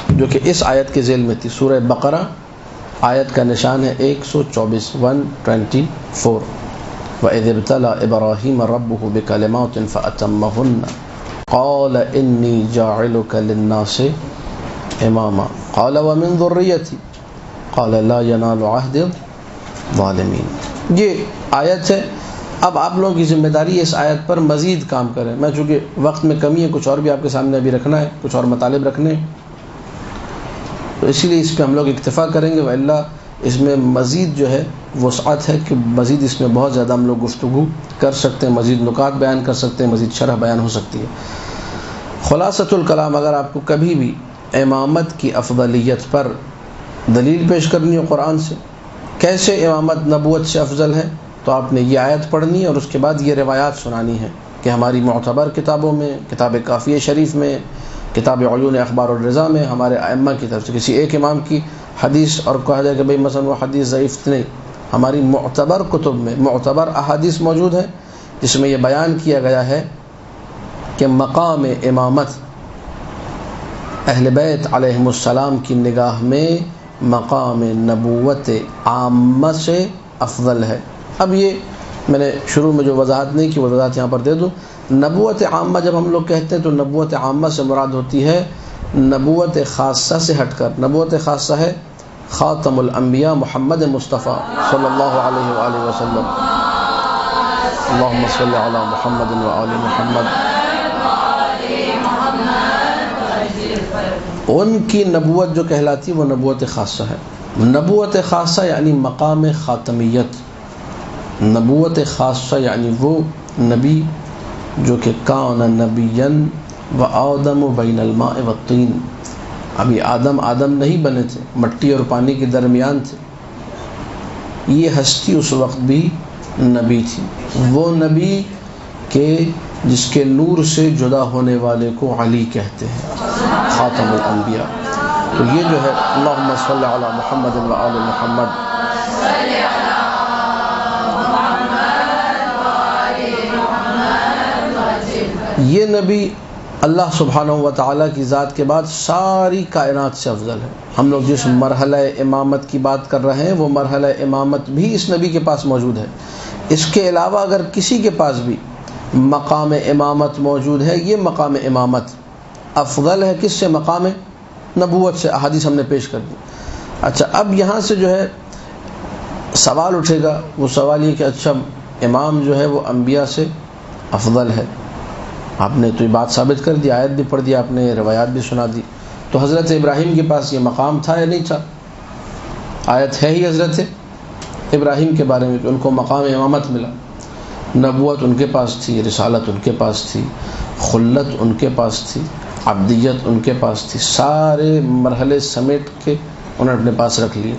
جو کہ اس آیت کے ذیل میں تھی. سورہ بقرہ آیت کا نشان ہے 124 124. وَإِذِ ابْتَلَى إِبْرَاهِيمَ رَبُّهُ بِكَلِمَاتٍ فَأَتَمَّهُنَّ قَالَ إِنِّي جَاعِلُكَ لِلنَّاسِ إِمَامًا قَالَ وَمِنْ ذُرِّيَّتِي قَالَ لَا يَنَالُ عَهْدِ الظَّالِمِينَ. یہ آیت ہے. اب آپ لوگوں کی ذمہ داری ہے اس آیت پر مزید کام کریں. میں چونکہ وقت میں کمی ہے، کچھ اور بھی آپ کے سامنے ابھی رکھنا ہے، کچھ اور مطالب رکھنے ہیں، تو اسی لیے اس پہ ہم لوگ اکتفا کریں گے. وإلا اس میں مزید جو ہے وسعت ہے کہ مزید اس میں بہت زیادہ ہم لوگ گفتگو کر سکتے ہیں، مزید نکات بیان کر سکتے ہیں، مزید شرح بیان ہو سکتی ہے. خلاصۃ الکلام، اگر آپ کو کبھی بھی امامت کی افضلیت پر دلیل پیش کرنی ہو قرآن سے، کیسے امامت نبوت سے افضل ہے، تو آپ نے یہ آیت پڑھنی ہے اور اس کے بعد یہ روایات سنانی ہے کہ ہماری معتبر کتابوں میں، کتاب کافیہ شریف میں، کتاب عیون اخبار الرضا میں ہمارے ائمہ کی طرف سے کسی ایک امام کی حدیث اور کہا جائے کہ بھئی مثلا وہ حدیث ضعیف نہیں، ہماری معتبر کتب میں معتبر احادیث موجود ہیں جس میں یہ بیان کیا گیا ہے کہ مقام امامت اہل بیت علیہم السلام کی نگاہ میں مقام نبوت عامہ سے افضل ہے. اب یہ میں نے شروع میں جو وضاحت نہیں کی وہ وضاحت یہاں پر دے دوں. نبوت عامہ جب ہم لوگ کہتے ہیں تو نبوت عامہ سے مراد ہوتی ہے نبوت خاصہ سے ہٹ کر. نبوت خاصہ ہے خاتم الانبیاء محمد مصطفیٰ صلی اللہ علیہ وآلہ وسلم. اللہم صلی علی محمد وآل محمد. ان کی نبوت جو کہلاتی ہے وہ نبوت خاصہ ہے. نبوت خاصہ یعنی مقام خاتمیت. نبوت خاصہ یعنی وہ نبی جو کہ کان نبیًا وآدم بین الماء والطین، ابھی آدم نہیں بنے تھے، مٹی اور پانی کے درمیان تھے. یہ ہستی اس وقت بھی نبی تھی، وہ نبی کہ جس کے نور سے جدا ہونے والے کو علی کہتے ہیں، خاتم الانبیاء. تو یہ جو ہے اللہم صلی علی محمد و آل محمد. یہ نبی اللہ سبحانہ و تعالیٰ کی ذات کے بعد ساری کائنات سے افضل ہے. ہم لوگ جس مرحلہ امامت کی بات کر رہے ہیں وہ مرحلہ امامت بھی اس نبی کے پاس موجود ہے. اس کے علاوہ اگر کسی کے پاس بھی مقام امامت موجود ہے، یہ مقام امامت افضل ہے کس سے؟ مقام نبوت سے. احادیث ہم نے پیش کر دی. اچھا، اب یہاں سے جو ہے سوال اٹھے گا، وہ سوال یہ کہ اچھا امام جو ہے وہ انبیاء سے افضل ہے. آپ نے تو یہ بات ثابت کر دی، آیت بھی پڑھ دی آپ نے، روایات بھی سنا دی. تو حضرت ابراہیم کے پاس یہ مقام تھا یا نہیں تھا؟ آیت ہے ہی حضرت ابراہیم کے بارے میں کہ ان کو مقام امامت ملا. نبوت ان کے پاس تھی، رسالت ان کے پاس تھی، خلت ان کے پاس تھی، عبدیت ان کے پاس تھی، سارے مرحلے سمیٹ کے انہوں نے اپنے پاس رکھ لیے.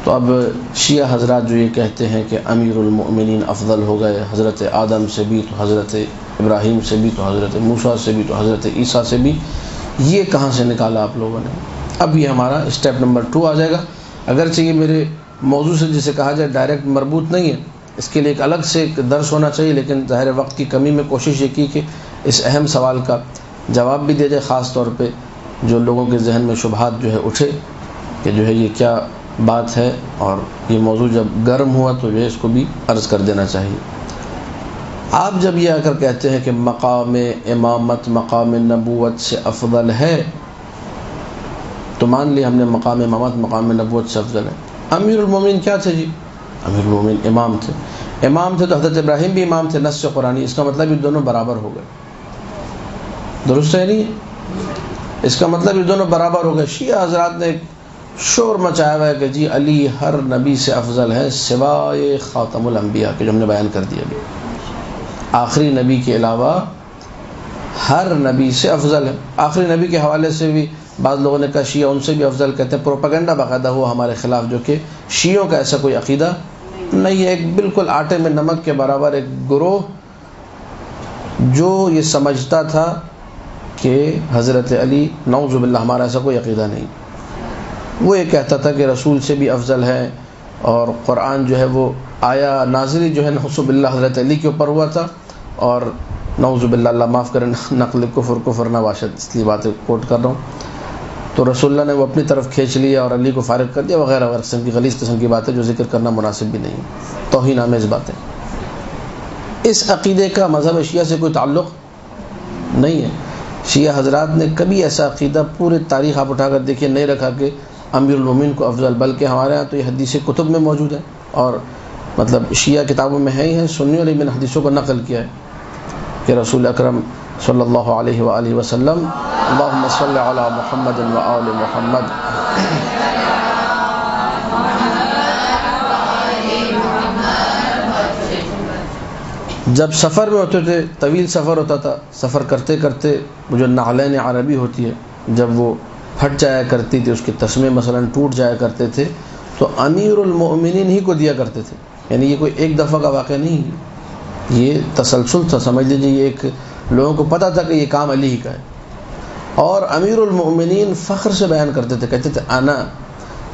تو اب شیعہ حضرات جو یہ کہتے ہیں کہ امیر المؤمنین افضل ہو گئے، حضرت آدم سے بھی تو حضرت ابراہیم سے بھی تو حضرت موسیٰ سے بھی تو حضرت عیسیٰ سے بھی، یہ کہاں سے نکالا آپ لوگوں نے؟ اب یہ ہمارا اسٹیپ نمبر 2 آ جائے گا. اگرچہ یہ میرے موضوع سے جسے کہا جائے ڈائریکٹ مربوط نہیں ہے، اس کے لیے ایک الگ سے ایک درس ہونا چاہیے، لیکن ظاہر وقت کی کمی میں کوشش یہ کی کہ اس اہم سوال کا جواب بھی دیا جائے، خاص طور پہ جو لوگوں کے ذہن میں شبہات جو ہے اٹھے کہ جو ہے یہ کیا بات ہے، اور یہ موضوع جب گرم ہوا تو جو ہے اس کو بھی عرض کر دینا چاہیے. آپ جب یہ آ کر کہتے ہیں کہ مقام امامت مقام نبوت سے افضل ہے، تو مان لیا ہم نے مقام امامت مقام نبوت سے افضل ہے. امیر المومنین کیا تھے جی؟ امیر المومنین امام تھے. امام تھے تو حضرت ابراہیم بھی امام تھے نص قرآنی. اس کا مطلب یہ دونوں برابر ہو گئے. درست ہے نہیں؟ اس کا مطلب یہ دونوں برابر ہو گئے. شیعہ حضرات نے ایک شور مچایا ہوا ہے کہ جی علی ہر نبی سے افضل ہے سوائے خاتم الانبیاء کے، جو ہم نے بیان کر دیا ابھی. آخری نبی کے علاوہ ہر نبی سے افضل ہے. آخری نبی کے حوالے سے بھی بعض لوگوں نے کہا شیعہ ان سے بھی افضل کہتے ہیں. پروپیگنڈا باقاعدہ ہوا ہمارے خلاف، جو کہ شیعوں کا ایسا کوئی عقیدہ نہیں ہے. ایک بالکل آٹے میں نمک کے برابر ایک گروہ جو یہ سمجھتا تھا کہ حضرت علی نعوذ باللہ، ہمارا ایسا کوئی عقیدہ نہیں. وہ یہ کہتا تھا کہ رسول سے بھی افضل ہے، اور قرآن جو ہے وہ آیا نازلی جو ہے نعوذ باللہ حضرت علی کے اوپر ہوا تھا، اور نعوذ باللہ اللہ معاف کرے نقل کفر نہ باشد، اس لیے باتیں کوٹ کر رہا ہوں. تو رسول اللہ نے وہ اپنی طرف کھینچ لیا اور علی کو فارغ کر دیا وغیرہ وغیرہ قسم کی غلیظ قسم کی باتیں جو ذکر کرنا مناسب بھی نہیں، توہین آمیز باتیں. اس عقیدے کا مذہب شیعہ سے کوئی تعلق نہیں ہے. شیعہ حضرات نے کبھی ایسا عقیدہ پورے تاریخ آپ اٹھا کر دیکھیے نہیں رکھا کہ امیر المومنین کو افضل، بلکہ ہمارے ہاں تو یہ حدیث کتب میں موجود ہے، اور مطلب شیعہ کتابوں میں ہے ہی ہے. سنیوں نے ان حدیثوں کو نقل کیا ہے کہ رسول اکرم صلی اللہ علیہ وآلہ وسلم اللہم صلی علی محمد و آل محمد. جب سفر میں ہوتے تھے، طویل سفر ہوتا تھا، سفر کرتے کرتے وہ جو نعلین عربی ہوتی ہے جب وہ پھٹ جایا کرتی تھی، اس کے تسمے مثلا ٹوٹ جایا کرتے تھے، تو امیر المؤمنین ہی کو دیا کرتے تھے. یعنی یہ کوئی ایک دفعہ کا واقعہ نہیں، یہ تسلسل تھا. سمجھ لیجیے یہ ایک لوگوں کو پتہ تھا کہ یہ کام علی ہی کا ہے. اور امیر المؤمنین فخر سے بیان کرتے تھے، کہتے تھے انا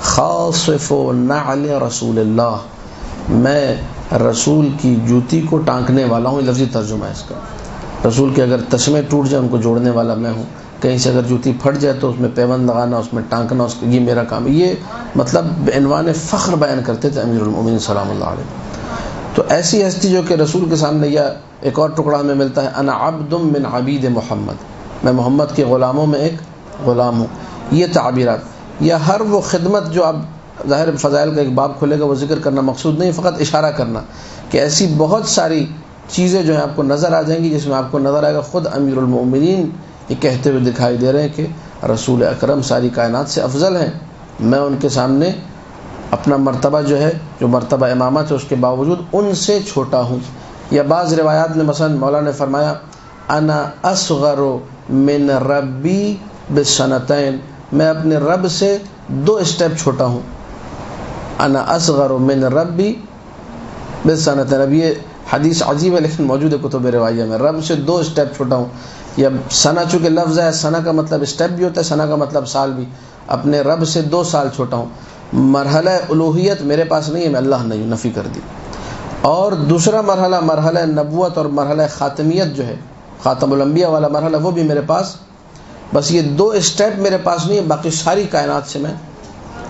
خاصف نعل رسول اللہ، میں رسول کی جوتی کو ٹانکنے والا ہوں. لفظی ترجمہ ہے اس کا. رسول کے اگر تسمے ٹوٹ جائیں ان کو جوڑنے والا میں ہوں. کہیں سے اگر جوتی پھٹ جائے تو اس میں پیوند لگانا، اس میں ٹانکنا، یہ میرا کام ہے. یہ مطلب عنوان فخر بیان کرتے تھے امیر المؤمنین سلام اللہ علیہ. تو ایسی ہستی جو کہ رسول کے سامنے، یا ایک اور ٹکڑا ہمیں ملتا ہے انا عبد من عبید محمد، میں محمد کے غلاموں میں ایک غلام ہوں. یہ تعبیرات یا ہر وہ خدمت جو آپ ظاہر فضائل کا ایک باب کھلے گا، وہ ذکر کرنا مقصود نہیں، فقط اشارہ کرنا کہ ایسی بہت ساری چیزیں جو ہیں آپ کو نظر آ جائیں گی جس میں آپ کو نظر آئے گا خود امیر المؤمنین یہ کہتے ہوئے دکھائی دے رہے ہیں کہ رسول اکرم ساری کائنات سے افضل ہیں. میں ان کے سامنے اپنا مرتبہ جو ہے، جو مرتبہ امامت ہے، اس کے باوجود ان سے چھوٹا ہوں. یا بعض روایات میں مثلا مولا نے فرمایا انا اصغر من ربی بسنتین، میں اپنے رب سے 2 اسٹیپ چھوٹا ہوں. انا اصغر من ربی بسنتین. اب یہ حدیث عجیب ہے لیکن موجود ہے کتب روایہ میں. رب سے 2 اسٹیپ چھوٹا ہوں. یا سنا چونکہ لفظ ہے، سنا کا مطلب اسٹیپ بھی ہوتا ہے، سنا کا مطلب سال بھی. اپنے رب سے 2 سال چھوٹا ہوں. مرحلہ الوہیت میرے پاس نہیں ہے، میں اللہ نہیں ہوں، نفی کر دی. اور دوسرا مرحلہ، مرحلہ نبوت اور مرحلہ خاتمیت جو ہے، خاتم الانبیاء والا مرحلہ، وہ بھی میرے پاس. بس یہ 2 اسٹیپ میرے پاس نہیں ہے، باقی ساری کائنات سے میں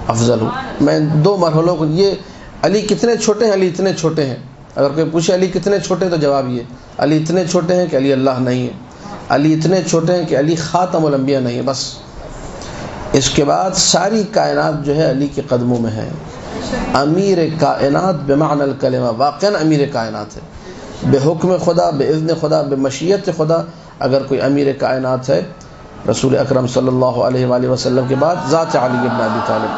افضل ہوں. میں 2 مرحلوں کو، یہ علی کتنے چھوٹے ہیں، علی اتنے چھوٹے ہیں. اگر کوئی پوچھے علی کتنے چھوٹے ہیں تو جواب یہ، علی اتنے چھوٹے ہیں کہ علی اللہ نہیں ہے، علی اتنے چھوٹے ہیں کہ علی خاتم الانبیاء نہیں ہے. بس اس کے بعد ساری کائنات جو ہے علی کے قدموں میں ہے. امیر کائنات بمعنی الکلمہ، واقعا امیر کائنات ہے. بے حکم خدا، بے اذن خدا، بے مشیت خدا اگر کوئی امیر کائنات ہے، رسول اکرم صلی اللہ علیہ وآلہ وسلم کے بعد ذات علی بن ابی طالب.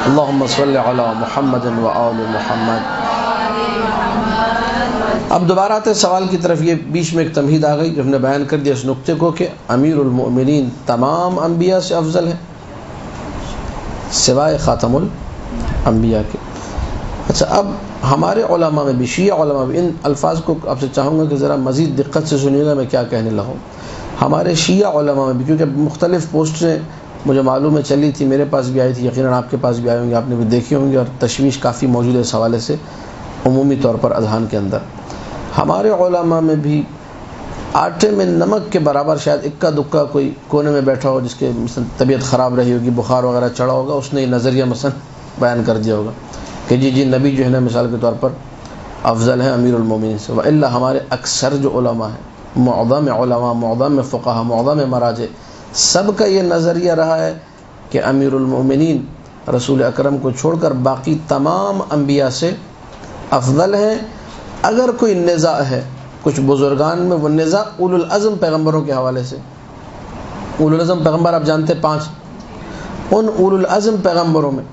اللہم صل علی محمد و آل محمد. اب دوبارہ آتے سوال کی طرف. یہ بیچ میں ایک تمہید آ گئی جو ہم نے بیان کر دیا اس نقطے کو کہ امیر المؤمنین تمام انبیاء سے افضل ہے سوائے خاتم الانبیاء کے. اچھا، اب ہمارے علماء میں بھی، شیعہ علماء بھی، ان الفاظ کو آپ سے چاہوں گا کہ ذرا مزید دقت سے سنیے گا میں کیا کہنے لگا ہوں. ہمارے شیعہ علماء میں بھی، کیونکہ مختلف پوسٹیں مجھے معلوم ہے چلی تھی، میرے پاس بھی آئی تھی، یقیناً آپ کے پاس بھی آئی ہوں گی، آپ نے بھی دیکھی ہوں گی، اور تشویش کافی موجود ہے اس حوالے سے عمومی طور پر اذہان کے اندر. ہمارے علماء میں بھی آٹے میں نمک کے برابر شاید اکا دکا کوئی کونے میں بیٹھا ہو جس کے مثلا طبیعت خراب رہی ہوگی، بخار وغیرہ چڑھا ہوگا، اس نے یہ نظریہ مثلا بیان کر دیا ہوگا کہ جی نبی جو ہے نا مثال کے طور پر افضل ہیں امیر المومنین سے. وإلا ہمارے اکثر جو علماء ہیں، معظم علماء، معظم فقہا، معظم مراجع، سب کا یہ نظریہ رہا ہے کہ امیر المومنین رسول اکرم کو چھوڑ کر باقی تمام انبیاء سے افضل ہیں. اگر کوئی نزاع ہے کچھ بزرگان میں، وہ نزاع اولو العزم پیغمبروں کے حوالے سے. اولو العزم پیغمبر آپ جانتے 5، ان اولو العزم پیغمبروں میں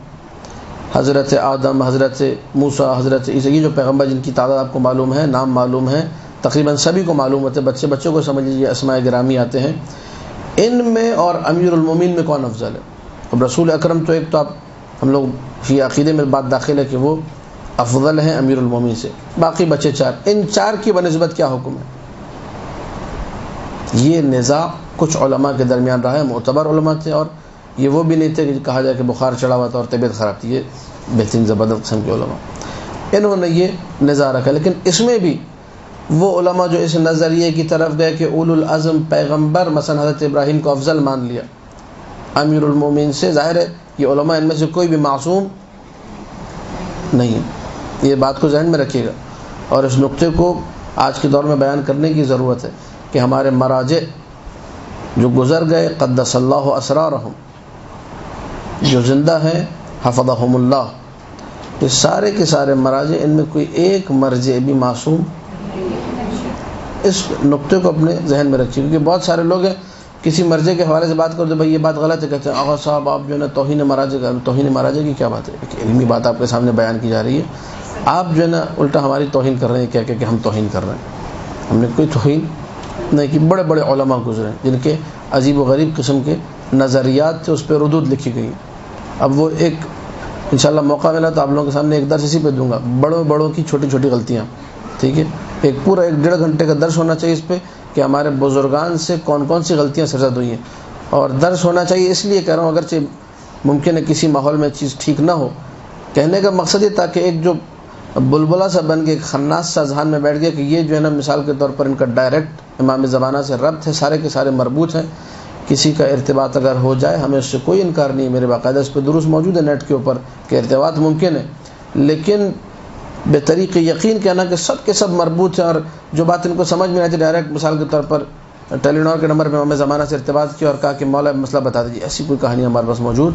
حضرت آدم، حضرت موسیٰ، حضرت عیسیٰ، یہ جو پیغمبر جن کی تعداد آپ کو معلوم ہے، نام معلوم ہے، تقریباً سبھی کو معلوم ہوتے، بچوں کو سمجھ لیجیے اسماء گرامی آتے ہیں. ان میں اور امیر المومنین میں کون افضل ہے؟ اب رسول اکرم تو ایک تو آپ ہم لوگ فی عقیدے میں بات داخل ہے کہ وہ افضل ہیں امیر المومنین سے، باقی بچے 4، ان 4 کی بنسبت کیا حکم ہے؟ یہ نزاع کچھ علماء کے درمیان رہا ہے، معتبر علماء تھے، اور یہ وہ بھی نہیں تھے کہ کہا جائے کہ بخار چڑھا ہوا تھا اور طبیعت خراب تھی. یہ بہترین زبردست قسم کے علماء انہوں نے یہ نزاع رکھا. لیکن اس میں بھی وہ علماء جو اس نظریے کی طرف گئے کہ اولو العزم پیغمبر مثلا حضرت ابراہیم کو افضل مان لیا امیر المومنین سے، ظاہر ہے یہ علماء ان میں سے کوئی بھی معصوم نہیں. یہ بات کو ذہن میں رکھیے گا، اور اس نقطے کو آج کے دور میں بیان کرنے کی ضرورت ہے کہ ہمارے مراجع جو گزر گئے قدس اللہ اسرارہم، جو زندہ ہیں حفظہم اللہ، یہ سارے کے سارے مراجع، ان میں کوئی ایک مرجع بھی معصوم. اس نقطے کو اپنے ذہن میں رکھیے، کیونکہ بہت سارے لوگ ہیں کسی مرجع کے حوالے سے بات کرتے بھائی یہ بات غلط ہے، کہتے ہیں آغا صاحب آپ جو ہے نا توہین مراجع کی کیا بات ہے؟ ایک علمی بات آپ کے سامنے بیان کی جا رہی ہے، آپ جو ہے نا الٹا ہماری توہین کر رہے ہیں، کہہ کہ ہم توہین کر رہے ہیں. ہم نے کوئی توہین نہیں کی. بڑے بڑے علماء گزرے ہیں جن کے عجیب و غریب قسم کے نظریات تھے، اس پہ ردود لکھی گئی. اب وہ ایک انشاءاللہ موقع ملا تو آپ لوگوں کے سامنے ایک درس اسی پہ دوں گا، بڑوں کی چھوٹی چھوٹی غلطیاں، ٹھیک ہے؟ ایک پورا 1.5 گھنٹے کا درس ہونا چاہیے اس پہ کہ ہمارے بزرگان سے کون کون سی غلطیاں سرزد ہوئی ہیں. اور درس ہونا چاہیے اس لیے کہہ رہا ہوں، اگرچہ ممکن ہے کسی ماحول میں چیز ٹھیک نہ ہو، کہنے کا مقصد یہ تاکہ ایک جو بلبلا سا بن کے ایک خناس سا ذہن میں بیٹھ گیا کہ یہ جو ہے نا مثال کے طور پر ان کا ڈائریکٹ امام زمانہ سے ربط ہے، سارے کے سارے مربوط ہیں، کسی کا ارتباط اگر ہو جائے ہمیں اس سے کوئی انکار نہیں. میرے باقاعدہ اس پہ دروس موجود ہے نیٹ کے اوپر کہ ارتباط ممکن ہے، لیکن بے طریق یقین کہنا کہ سب کے سب مربوط ہیں، اور جو بات ان کو سمجھ میں آتی ڈائریکٹ مثال کے طور پر ٹیلی نار کے نمبر پہ امام زمانہ سے ارتباط کیا اور کہا کہ مولا مسئلہ بتا دیجیے، ایسی کوئی کہانی ہمارے پاس موجود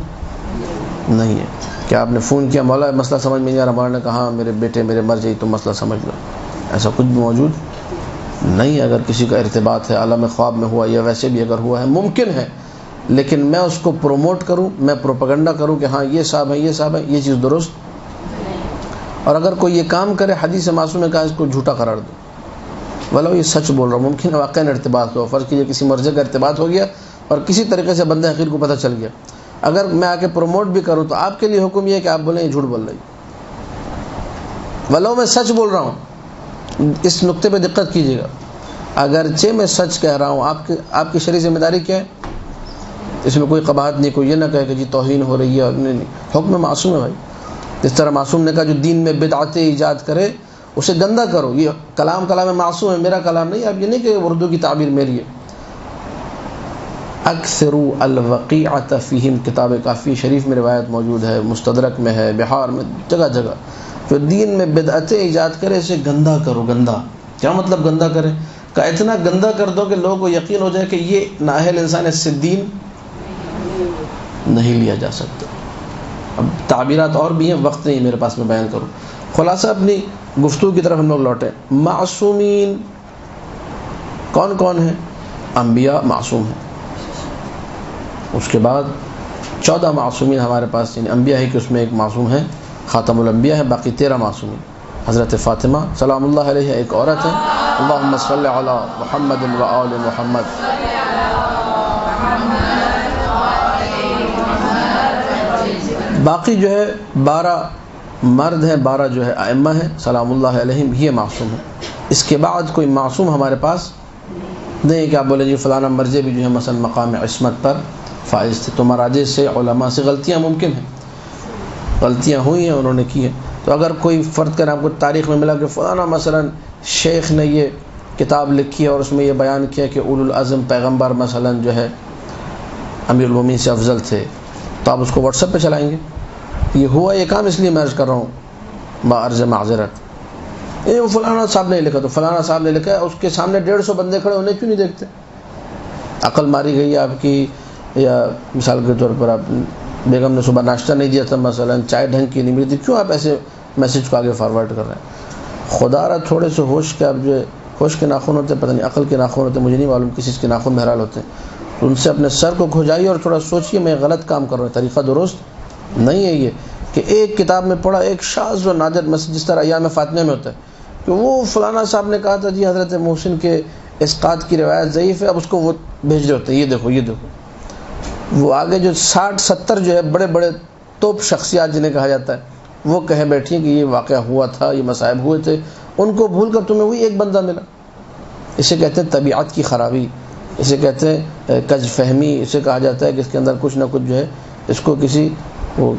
نہیں ہے. کہ آپ نے فون کیا مولا مسئلہ سمجھ میں نہیں آ رہا، مولانا نے کہا ہاں میرے بیٹے میرے مر جائیے تو مسئلہ سمجھ لو، ایسا کچھ بھی موجود نہیں ہے. اگر کسی کا ارتباط ہے عالم خواب میں ہوا یا ویسے بھی اگر ہوا ہے ممکن ہے، لیکن میں اس کو پروموٹ کروں، میں پروپیگنڈا کروں کہ ہاں یہ صاحب ہے یہ صاحب ہے، یہ چیز درست. اور اگر کوئی یہ کام کرے حدیث معصوم نے کہا اس کو جھوٹا قرار دو، ولو یہ سچ بول رہا ہوں، ممکن ہے واقعی ارتباط ہو، فرض کیجیے کسی مرجع کا ارتباط ہو گیا اور کسی طریقے سے بندہ حقیر کو پتہ چل گیا، اگر میں آ کے پروموٹ بھی کروں تو آپ کے لیے حکم یہ ہے کہ آپ بولیں یہ جھوٹ بول رہی، ولو میں سچ بول رہا ہوں. اس نقطے پہ دقت کیجیے گا، اگرچہ میں سچ کہہ رہا ہوں، آپ کی شرعی ذمہ داری کیا ہے؟ اس میں کوئی قباحت نہیں، کوئی یہ نہ کہے کہ جی توہین ہو رہی ہے، اور نہیں، حکم معصوم ہے بھائی. جس طرح معصوم نے کہا جو دین میں بدعتیں ایجاد کرے اسے گندا کرو، یہ کلام معصوم ہے، میرا کلام نہیں. اب یہ نہیں کہ اردو کی تعبیر میری ہے. اکثروا الوقیعۃ فیہم، کتاب کافی شریف میں روایت موجود ہے، مستدرک میں ہے، بہار میں، جگہ جگہ. جو دین میں بدعتیں ایجاد کرے اسے گندا کرو. گندا کیا مطلب گندا کرے؟ کہ اتنا گندا کر دو کہ لوگوں کو یقین ہو جائے کہ یہ نااہل انسان، اس سے دین نہیں لیا جا سکتا. اب تعبیرات اور بھی ہیں، وقت نہیں میرے پاس میں بیان کروں. خلاصہ اپنی گفتگو کی طرف ہم لوگ لوٹیں. معصومین کون کون ہیں؟ انبیاء معصوم ہیں. اس کے بعد 14 معصومین ہمارے پاس، یعنی انبیاء ہی کہ اس میں ایک معصوم ہے، خاتم الانبیاء ہے، باقی 13 معصومین. حضرت فاطمہ سلام اللہ علیہ ایک عورت ہے. اللہم صلی علی محمد و آل محمد. باقی جو ہے 12 مرد ہیں، 12 جو ہے ائمہ ہیں سلام اللہ علیہم، یہ معصوم ہیں. اس کے بعد کوئی معصوم ہمارے پاس نہیں کہ آپ بولے جی فلانا مرجع بھی جو ہے مثلا مقام عصمت پر فائز تھے، تو مراجع سے علماء سے غلطیاں ممکن ہیں، غلطیاں ہوئی ہیں، انہوں نے کی ہیں. تو اگر کوئی فرد کا نام کو تاریخ میں ملا کہ فلانا مثلا شیخ نے یہ کتاب لکھی ہے اور اس میں یہ بیان کیا کہ اولو العزم پیغمبر مثلا جو ہے امیر المومنین سے افضل تھے، تو آپ اس کو واٹس ایپ پہ چلائیں گے. یہ ہوا یہ کام، اس لیے میں عرض کر رہا ہوں بعرض معذرت. وہ فلانا صاحب نے لکھا، تو فلانا صاحب نے لکھا ہے، اس کے سامنے 150 بندے کھڑے، انہیں کیوں نہیں دیکھتے؟ عقل ماری گئی ہے آپ کی، یا مثال کے طور پر آپ بیگم نے صبح ناشتہ نہیں دیا تھا مثلا، چائے ڈھنگ کی نہیں ملی تھی، کیوں آپ ایسے میسج کو آگے فارورڈ کر رہے ہیں؟ خدا را تھوڑے سے ہوش کے، آپ جو ہوش کے ناخن ہوتے ہیں، پتہ نہیں عقل کے ناخن ہوتے ہیں، مجھے نہیں معلوم کس چیز کے ناخن بہرحال ہوتے ہیں، تو ان سے اپنے سر کو کھجائیے اور تھوڑا سوچئے میں غلط کام کر رہا ہوں، طریقہ درست نہیں ہے یہ کہ ایک کتاب میں پڑھا ایک شاذ و نادر مسئلہ، جس طرح ایام فاطمہ میں ہوتا ہے کہ وہ فلانا صاحب نے کہا تھا جی حضرت محسن کے اسقاط کی روایت ضعیف ہے، اب اس کو وہ بھیج رہے ہوتے ہیں، یہ دیکھو یہ دیکھو. وہ آگے جو 60-70 جو ہے بڑے بڑے توپ شخصیات جنہیں کہا جاتا ہے، وہ کہے بیٹھی ہیں کہ یہ واقعہ ہوا تھا، یہ مصائب ہوئے تھے، ان کو بھول کر تمہیں وہی ایک بندہ ملا. اسے کہتے ہیں طبیعت کی خرابی، اسے کہتے ہیں کج فہمی، اسے کہا جاتا ہے کہ اس کے اندر کچھ نہ کچھ جو ہے اس کو کسی وہ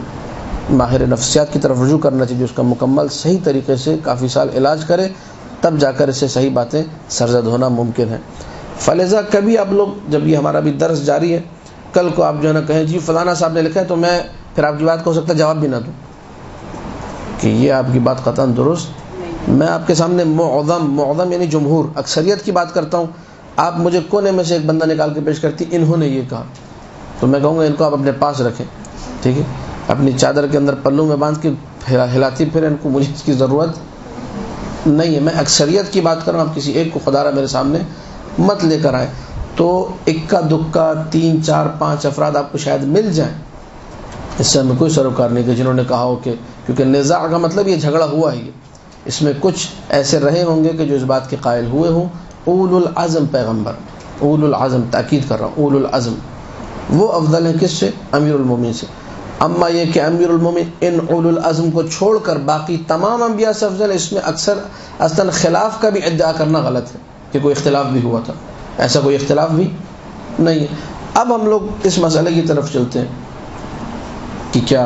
ماہر نفسیات کی طرف رجوع کرنا چاہیے، اس کا مکمل صحیح طریقے سے کافی سال علاج کرے، تب جا کر اس سے صحیح باتیں سرزد ہونا ممکن ہے. فلذا کبھی آپ لوگ، جب یہ ہمارا بھی درس جاری ہے، کل کو آپ جو ہے نا کہیں جی فلانا صاحب نے لکھا ہے، تو میں پھر آپ کی بات کو ہو سکتا ہے جواب بھی نہ دوں کہ یہ آپ کی بات قطعاً درست. میں آپ کے سامنے معظم یعنی جمہور، اکثریت کی بات کرتا ہوں. آپ مجھے کونے میں سے ایک بندہ نکال کے پیش کرتی انہوں نے یہ کہا، تو میں کہوں گا ان کو آپ اپنے پاس رکھیں، ٹھیک ہے، اپنی چادر کے اندر پلوں میں باندھ کے ہلاتی پھر ان کو، مجھے اس کی ضرورت نہیں ہے. میں اکثریت کی بات کر رہا ہوں، آپ کسی ایک کو خدا رہا میرے سامنے مت لے کر آئے. تو اکا دکا 3 4 5 افراد آپ کو شاید مل جائیں، اس سے ہمیں کوئی سروکار نہیں کہ جنہوں نے کہا ہو کہ، کیونکہ نزاع کا مطلب یہ جھگڑا ہوا ہی ہے، اس میں کچھ ایسے رہے ہوں گے کہ جو اس بات کے قائل ہوئے ہوں. اولو العزم پیغمبر، اولو العزم، تاکید کر رہا ہوں، اولو العزم وہ افضل ہیں کس سے؟ امیر المومنین سے. اما یہ کہ امیر المومنین ان اولو العزم کو چھوڑ کر باقی تمام انبیاء سے افضل ہے، اس میں اکثر اصلا خلاف کا بھی ادعا کرنا غلط ہے کہ کوئی اختلاف بھی ہوا تھا، ایسا کوئی اختلاف بھی نہیں ہے. اب ہم لوگ اس مسئلے کی طرف چلتے ہیں کہ کیا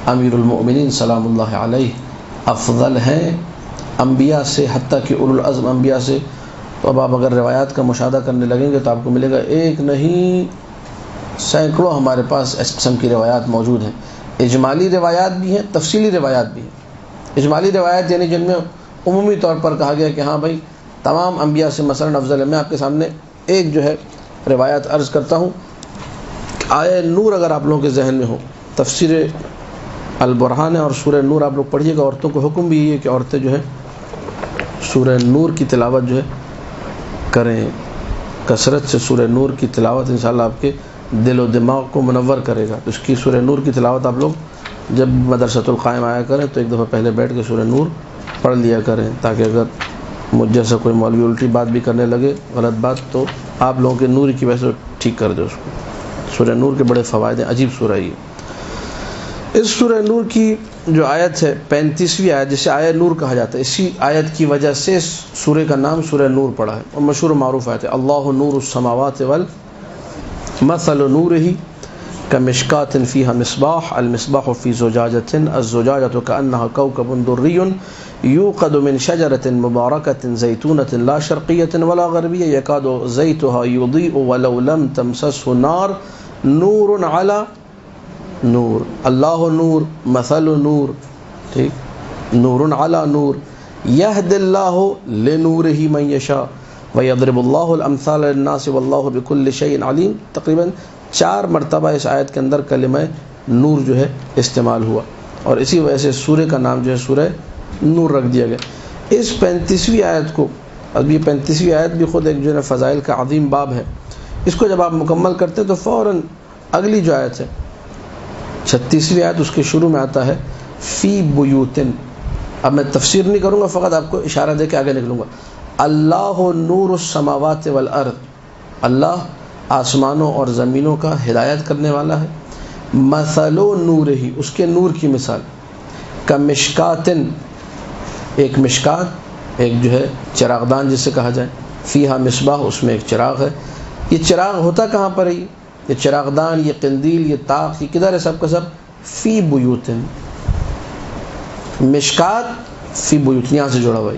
امیر المؤمنین سلام اللہ علیہ افضل ہیں انبیاء سے، حتیٰ کہ اولو العزم انبیاء سے؟ تو اب آپ اگر روایات کا مشاہدہ کرنے لگیں گے تو آپ کو ملے گا ایک نہیں سینکڑوں ہمارے پاس اس قسم کی روایات موجود ہیں. اجمالی روایات بھی ہیں، تفصیلی روایات بھی ہیں. اجمالی روایات یعنی جن میں عمومی طور پر کہا گیا کہ ہاں بھائی تمام انبیاء سے مثلا افضل ہے. میں آپ کے سامنے ایک جو ہے روایت عرض کرتا ہوں. آیہ نور اگر آپ لوگوں کے ذہن میں ہو، تفسیر البرہان ہے اور سورہ نور آپ لوگ پڑھیے گا. عورتوں کو حکم بھی یہ ہے کہ عورتیں جو ہے سورہ نور کی تلاوت جو ہے کریں، کثرت سے سورہ نور کی تلاوت انشاءاللہ آپ کے دل و دماغ کو منور کرے گا. اس کی سورہ نور کی تلاوت آپ لوگ جب مدرسۃ القائم آیا کریں تو ایک دفعہ پہلے بیٹھ کے سورہ نور پڑھ لیا کریں، تاکہ اگر مجھ جیسا کوئی مولوی الٹی بات بھی کرنے لگے غلط بات تو آپ لوگوں کے نور کی وجہ سے ٹھیک کر دے اس کو. سورہ نور کے بڑے فوائد ہیں, عجیب سورہ ہے یہ. اس سورہ نور کی جو آیت ہے 35ویں آیت, جسے آیت نور کہا جاتا ہے, اسی آیت کی وجہ سے اس سورہ کا نام سورہ نور پڑا ہے, اور مشہور و معروف آیت ہے. اللہ نور السماوات مثل نورہ کمشکات فیہا مصباح المصباح فی زجاجۃ الزجاجۃ کأنہا کوکب دری یوقد من شجرۃ مبارکۃ زیتونۃ لا شرقیۃ ولا غربیہ یکاد زیتها یضیء ولو لم تمسسہ نار نور علی نور. اللہ نور مثل نور, ٹھیک, نور علی نور یہد اللہ لنورہ من یشاء وَيَضْرِبُ اللَّهُ الْأَمْثَالَ لِلنَّاسِ وَاللَّهُ بِكُلِّ شَيْءٍ عَلِيمٌ. تقریباً 4 مرتبہ اس آیت کے اندر کلمہ نور جو ہے استعمال ہوا, اور اسی وجہ سے سورہ کا نام جو ہے سورہ نور رکھ دیا گیا. اس 35ویں آیت کو, اب یہ 35ویں آیت بھی خود ایک جو ہے فضائل کا عظیم باب ہے, اس کو جب آپ مکمل کرتے تو فوراً اگلی جو آیت ہے 36ویں آیت, اس کے شروع میں آتا ہے فی بیوتن. اب میں تفسیر نہیں کروں گا, فقط آپ کو اشارہ دے کے آگے نکلوں گا. اللہ نور السماوات والارض, اللہ آسمانوں اور زمینوں کا ہدایت کرنے والا ہے. مثل نورہ, اس کے نور کی مثال, کمشکاتن, ایک مشکات, ایک جو ہے چراغدان جسے کہا جائے, فیہا مصباح, اس میں ایک چراغ ہے. یہ چراغ ہوتا کہاں پر ہے؟ یہ چراغدان, یہ قندیل, یہ طاق, یہ کدھر ہے؟ سب کا سب فی بیوتن. مشکات فی بیوتن, یہاں سے جڑا ہوا ہے.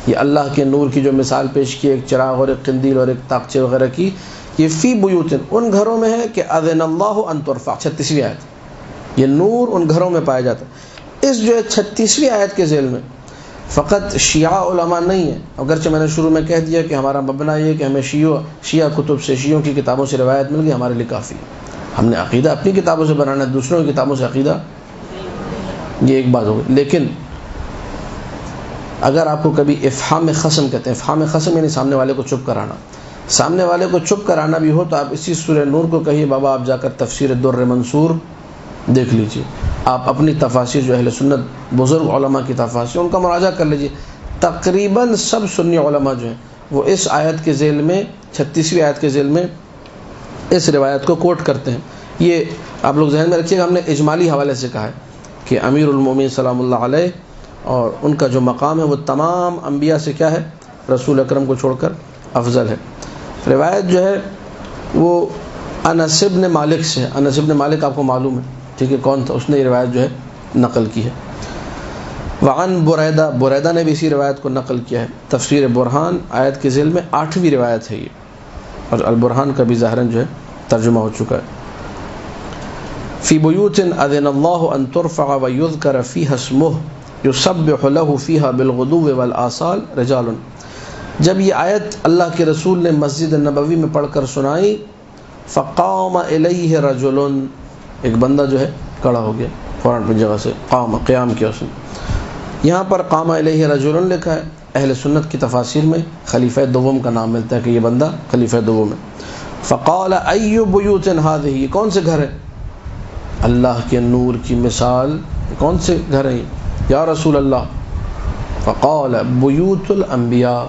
یہ اللہ کے نور کی جو مثال پیش کی, ایک چراغ اور ایک قندیل اور ایک طاقچے وغیرہ کی, یہ فی بیوتن ان گھروں میں ہے کہ اذن اللہ ان ترفع. 36ویں آیت, یہ نور ان گھروں میں پایا جاتا ہے. اس جو ہے 36ویں آیت کے ذیل میں فقط شیعہ علماء نہیں ہیں, اگرچہ میں نے شروع میں کہہ دیا کہ ہمارا مبنی یہ کہ ہمیں شیعہ کتب سے, شیعوں کی کتابوں سے روایت مل گئی, ہمارے لیے کافی ہے. ہم نے عقیدہ اپنی کتابوں سے بنانا ہے, دوسروں کی کتابوں سے عقیدہ, یہ ایک بات ہوگی. لیکن اگر آپ کو کبھی افہام خصم کہتے ہیں, افہام خصم یعنی سامنے والے کو چپ کرانا, سامنے والے کو چپ کرانا بھی ہو تو آپ اسی سورہ نور کو کہیے بابا آپ جا کر تفسیر در منصور دیکھ لیجئے, آپ اپنی تفاسیر جو اہل سنت بزرگ علماء کی تفاسیر ان کا مراجعہ کر لیجئے. تقریباً سب سنی علماء جو ہیں وہ اس آیت کے ذیل میں, 36ویں آیت کے ذیل میں اس روایت کو کوٹ کرتے ہیں. یہ آپ لوگ ذہن میں رکھیے گا, ہم نے اجمالی حوالے سے کہا ہے کہ امیر المومنین سلام اللہ علیہ اور ان کا جو مقام ہے وہ تمام انبیاء سے کیا ہے, رسول اکرم کو چھوڑ کر افضل ہے. روایت جو ہے وہ انس بن مالک سے, انس بن مالک آپ کو معلوم ہے, ٹھیک ہے, کون تھا, اس نے یہ روایت جو ہے نقل کی ہے. وعن بریدہ, بریدہ نے بھی اسی روایت کو نقل کیا ہے. تفسیر برہان آیت کے ذیل میں 8ویں روایت ہے یہ, اور البرہان کا بھی ظاہراً جو ہے ترجمہ ہو چکا ہے. فی بیوت اذن اللہ ان ترفع ویذکر فیہا اسمہ یسبح له فیہا بالغدو والآصال رجال. جب یہ آیت اللہ کے رسول نے مسجد نبوی میں پڑھ کر سنائی, فقام الیہ رجل, ایک بندہ جو ہے کھڑا ہو گیا فوراً اپنی جگہ سے, قیام کیا اس نے. یہاں پر قام الیہ رجل لکھا ہے, اہل سنت کی تفاسیر میں خلیفہ دوم کا نام ملتا ہے کہ یہ بندہ خلیفہ دوم ہے. فقال ای بیوت ہذہ, یہ کون سے گھر ہے؟ اللہ کے نور کی مثال, کون سے گھر ہیں یا رسول اللہ؟ فقال بیوت الانبیاء,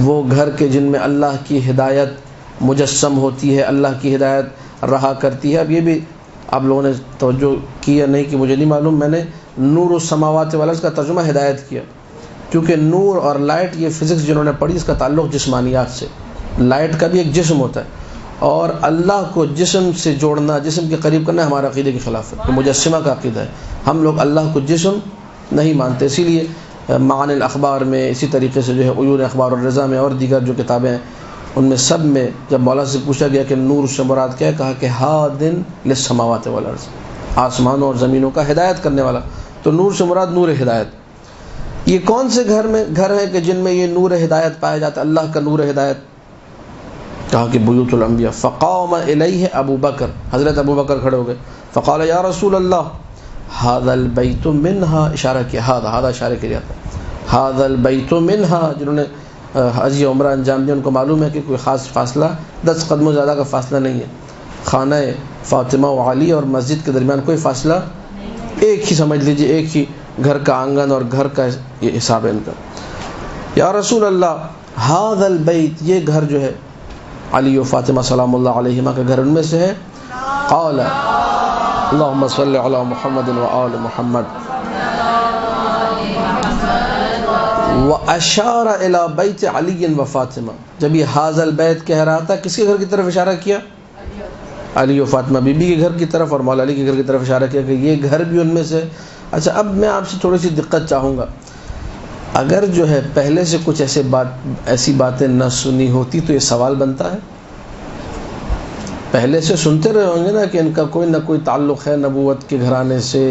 وہ گھر کے جن میں اللہ کی ہدایت مجسم ہوتی ہے, اللہ کی ہدایت رہا کرتی ہے. اب یہ بھی آپ لوگوں نے توجہ کی یا نہیں کہ مجھے نہیں معلوم, میں نے نور السماوات والارض کا ترجمہ ہدایت کیا, کیونکہ نور اور لائٹ یہ فزکس جنہوں نے پڑھی اس کا تعلق جسمانیات سے. لائٹ کا بھی ایک جسم ہوتا ہے, اور اللہ کو جسم سے جوڑنا, جسم کے قریب کرنا ہمارے عقیدے کے خلاف ہے, مجسمہ کا عقیدہ ہے. ہم لوگ اللہ کو جسم نہیں مانتے, اسی لیے معانی الاخبار میں, اسی طریقے سے جو ہے عیون اخبار الرضا میں اور دیگر جو کتابیں ہیں ان میں سب میں جب مولا سے پوچھا گیا کہ نور سے مراد کیا ہے, کہا کہ ہادن للسماوات والارض, آسمانوں اور زمینوں کا ہدایت کرنے والا. تو نور سے مراد نور ہدایت. یہ کون سے گھر ہیں کہ جن میں یہ نور ہدایت پایا جاتا ہے, اللہ کا نور ہدایت؟ کہا کہ بیوت الانبیاء. فقام الیہ ابو بکر, حضرت ابو بکر کھڑے ہو گئے. فقال یا رسول اللہ ھذا البیت منہا, اشارہ کیا, ھذا اشارہ کیا جاتا ہے, ھذا البیت منہا. جنہوں نے حج یا عمرہ انجام دیا ان کو معلوم ہے کہ کوئی خاص فاصلہ 10 قدموں زیادہ کا فاصلہ نہیں ہے. خانہ فاطمہ و علی اور مسجد کے درمیان کوئی فاصلہ, ایک ہی سمجھ لیجئے, ایک ہی گھر کا آنگن اور گھر کا یہ حساب ہے ان کا. یا رسول اللہ ھذا البیت، یہ گھر جو ہے علی و فاطمہ سلام اللہ علیہما کا گھر ان میں سے ہے؟ قال اللہم صلی علی محمد و آل محمد واشار الی بیت علی و فاطمہ. جب یہ ھذا البیت کہہ رہا تھا کس کے گھر کی طرف اشارہ کیا؟ علی و فاطمہ بی بی کے گھر کی طرف اور مولا علی کے گھر کی طرف اشارہ کیا کہ یہ گھر بھی ان میں سے. اچھا اب میں آپ سے تھوڑی سی دقت چاہوں گا، اگر جو ہے پہلے سے کچھ ایسی باتیں نہ سنی ہوتی تو یہ سوال بنتا ہے. پہلے سے سنتے رہے ہوں گے نا کہ ان کا کوئی نہ کوئی تعلق ہے نبوت کے گھرانے سے،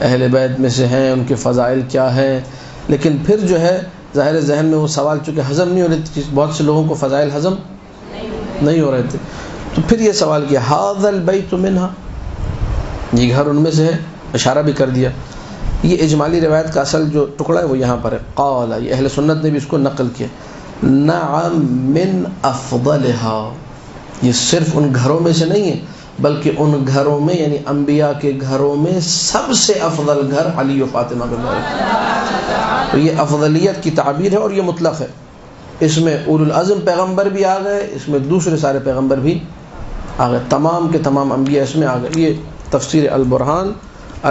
اہل بیت میں سے ہیں، ان کے فضائل کیا ہیں، لیکن پھر جو ہے ظاہر ذہن میں وہ سوال چونکہ ہضم نہیں ہو رہے تھے، بہت سے لوگوں کو فضائل ہضم نہیں ہو رہے تھے، تو پھر یہ سوال کیا ھذا البیت منہا، یہ گھر ان میں سے ہے، اشارہ بھی کر دیا. یہ اجمالی روایت کا اصل جو ٹکڑا ہے وہ یہاں پر ہے. قال، یہ اہل سنت نے بھی اس کو نقل کیا، نعم من افضلها، یہ صرف ان گھروں میں سے نہیں ہے بلکہ ان گھروں میں یعنی انبیاء کے گھروں میں سب سے افضل گھر علی و فاطمہ کا گھر ہے. تو یہ افضلیت کی تعبیر ہے اور یہ مطلق ہے، اس میں اولو العزم پیغمبر بھی آ گئے، اس میں دوسرے سارے پیغمبر بھی آ گئے، تمام کے تمام انبیاء اس میں آ گئے. یہ تفسیر البرہان